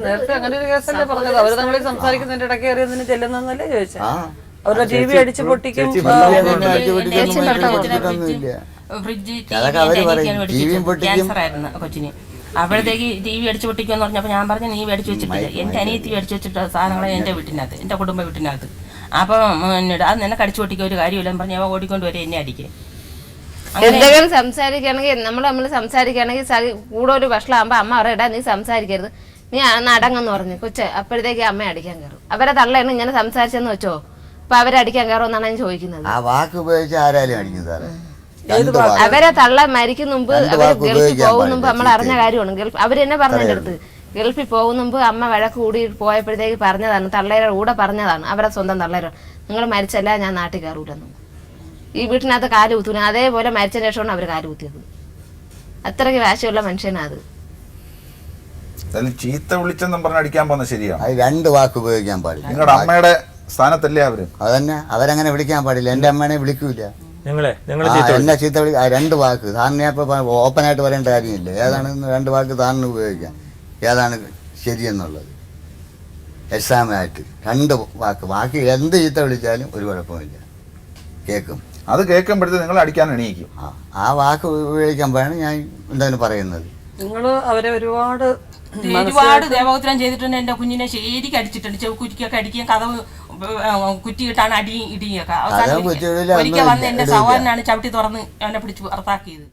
നേരത്തെ അങ്ങനെ ഒരു കേസല്ലേ പറഞ്ഞത്? അവര് തങ്ങളിൽ സംസാരിക്കുന്നതിന്റെ ഇടയ്ക്ക് കയറിയതിന് ചെല്ലുന്നല്ലേ ചോദിച്ചാൽ അവരുടെ ടി വി അടിച്ച് പൊട്ടിക്കും. ക്യാൻസർ ആയിരുന്നു കൊച്ചിന്. അപ്പോഴത്തേക്ക് ടി വി അടിച്ചു പൊട്ടിക്കുമെന്ന് പറഞ്ഞപ്പോൾ ഞാൻ പറഞ്ഞു നീ മേടിച്ചു വെച്ചിട്ടില്ല. എൻ്റെ അനിയത്തി മേടിച്ചു വെച്ചിട്ട് സാധനങ്ങളെ എൻ്റെ വീട്ടിനകത്ത്, എൻ്റെ കുടുംബ വീട്ടിനകത്ത്. അപ്പം എന്നോട് അത് നിനക്ക് അടിച്ചു പൊട്ടിക്കുക ഒരു കാര്യമില്ലെന്ന് പറഞ്ഞ് അവ ഓടിക്കൊണ്ട് വരെ എന്നെ അടിക്കുക. എന്തെങ്കിലും സംസാരിക്കുകയാണെങ്കിൽ നമ്മൾ സംസാരിക്കുകയാണെങ്കിൽ കൂടുതൽ വഷളാകുമ്പോൾ അമ്മ പറയടാ നീ സംസാരിക്കരുത്, നീ അടങ്ങെന്ന് പറഞ്ഞു കൊച്ച്. അപ്പോഴത്തേക്ക് അമ്മ അടിക്കാൻ കയറും. അവരെ തള്ളയാണ് ഇങ്ങനെ സംസാരിച്ചെന്ന് വെച്ചോ, അപ്പൊ അവരടിക്കാൻ കയറുമെന്നാണ് ഞാൻ ചോദിക്കുന്നത്. ആ വാക്ക് ഉപയോഗിച്ച് ആരാലും അടിക്കും സാറേ. അവരെ തള്ള മരിക്കുന്ന മുമ്പ് അവർ ഗൾഫിൽ പോകുന്ന മുമ്പ് നമ്മൾ അറിഞ്ഞ കാര്യമാണ്. അവരെന്നെ പറഞ്ഞതിന്റെ അടുത്ത് ഗൾഫിൽ പോകുന്ന മുമ്പ് അമ്മ വഴക്ക് കൂടി പോയപ്പോഴത്തേക്ക് പറഞ്ഞതാണ്, തള്ളേരുടെ കൂടെ പറഞ്ഞതാണ്, അവരെ സ്വന്തം തള്ളേര, നിങ്ങൾ മരിച്ചല്ല ഞാൻ നാട്ടിൽ കയറൂലെന്ന്. ഈ വീട്ടിനകത്ത് കാല് കുത്തൂല. അതേപോലെ മരിച്ചതിന് ശേഷമാണ് അവർ കാല് കുത്തിയത്. അത്രയ്ക്ക് വാശിയുള്ള മനുഷ്യനാണ് അത്. ചീത്ത വിളിച്ചെന്നും പറഞ്ഞ് അടിക്കാൻ പോകുന്നത് ശരിയാണ്. അത് 2 വാക്ക് ഉപയോഗിക്കാൻ പാടില്ല. നിങ്ങളുടെ അമ്മയുടെ സ്ഥാനത്തല്ലേ അവര്? അതന്നെ, അവരങ്ങനെ വിളിക്കാൻ പാടില്ല. എൻ്റെ അമ്മേനെ വിളിക്കൂല. എന്നെ ചീത്ത വിളി 2 വാക്ക് സാറിന് ഇപ്പൊ ഓപ്പണായിട്ട് പറയേണ്ട കാര്യമില്ല. ഏതാണ് 2 വാക്ക് സാറിന് ഉപയോഗിക്കാം, ഏതാണ് ശരിയെന്നുള്ളത്. എക്സാമായിട്ട് 2 വാക്ക്, ബാക്കി എന്ത് ചീത്ത വിളിച്ചാലും ഒരു കുഴപ്പമില്ല, കേൾക്കും. അത് കേൾക്കുമ്പോഴത്തേക്ക് നിങ്ങൾ അടിക്കാൻ എണീക്കും. ആ വാക്ക് ഉപയോഗിക്കുമ്പോഴാണ് ഞാൻ എന്താണ് പറയുന്നത്. നിങ്ങൾ അവരെ ഒരുപാട് ദേവോത്തരം ചെയ്തിട്ടുണ്ട്. എൻ്റെ കുഞ്ഞിനെ ശരിക്കും അടിച്ചിട്ടുണ്ട്. ചെവുക്കുറ്റിക്കൊക്കെ അടിക്കുകയും കഥവ് കുറ്റിയിട്ടാണ് അടിയും ഇടിയൊക്കെ. അവസാനം ഒരിക്കൽ വന്ന് എൻ്റെ സഹോദരനാണ് ചവിട്ടി തുറന്ന് അവനെ പിടിച്ച് പുറത്താക്കിയത്.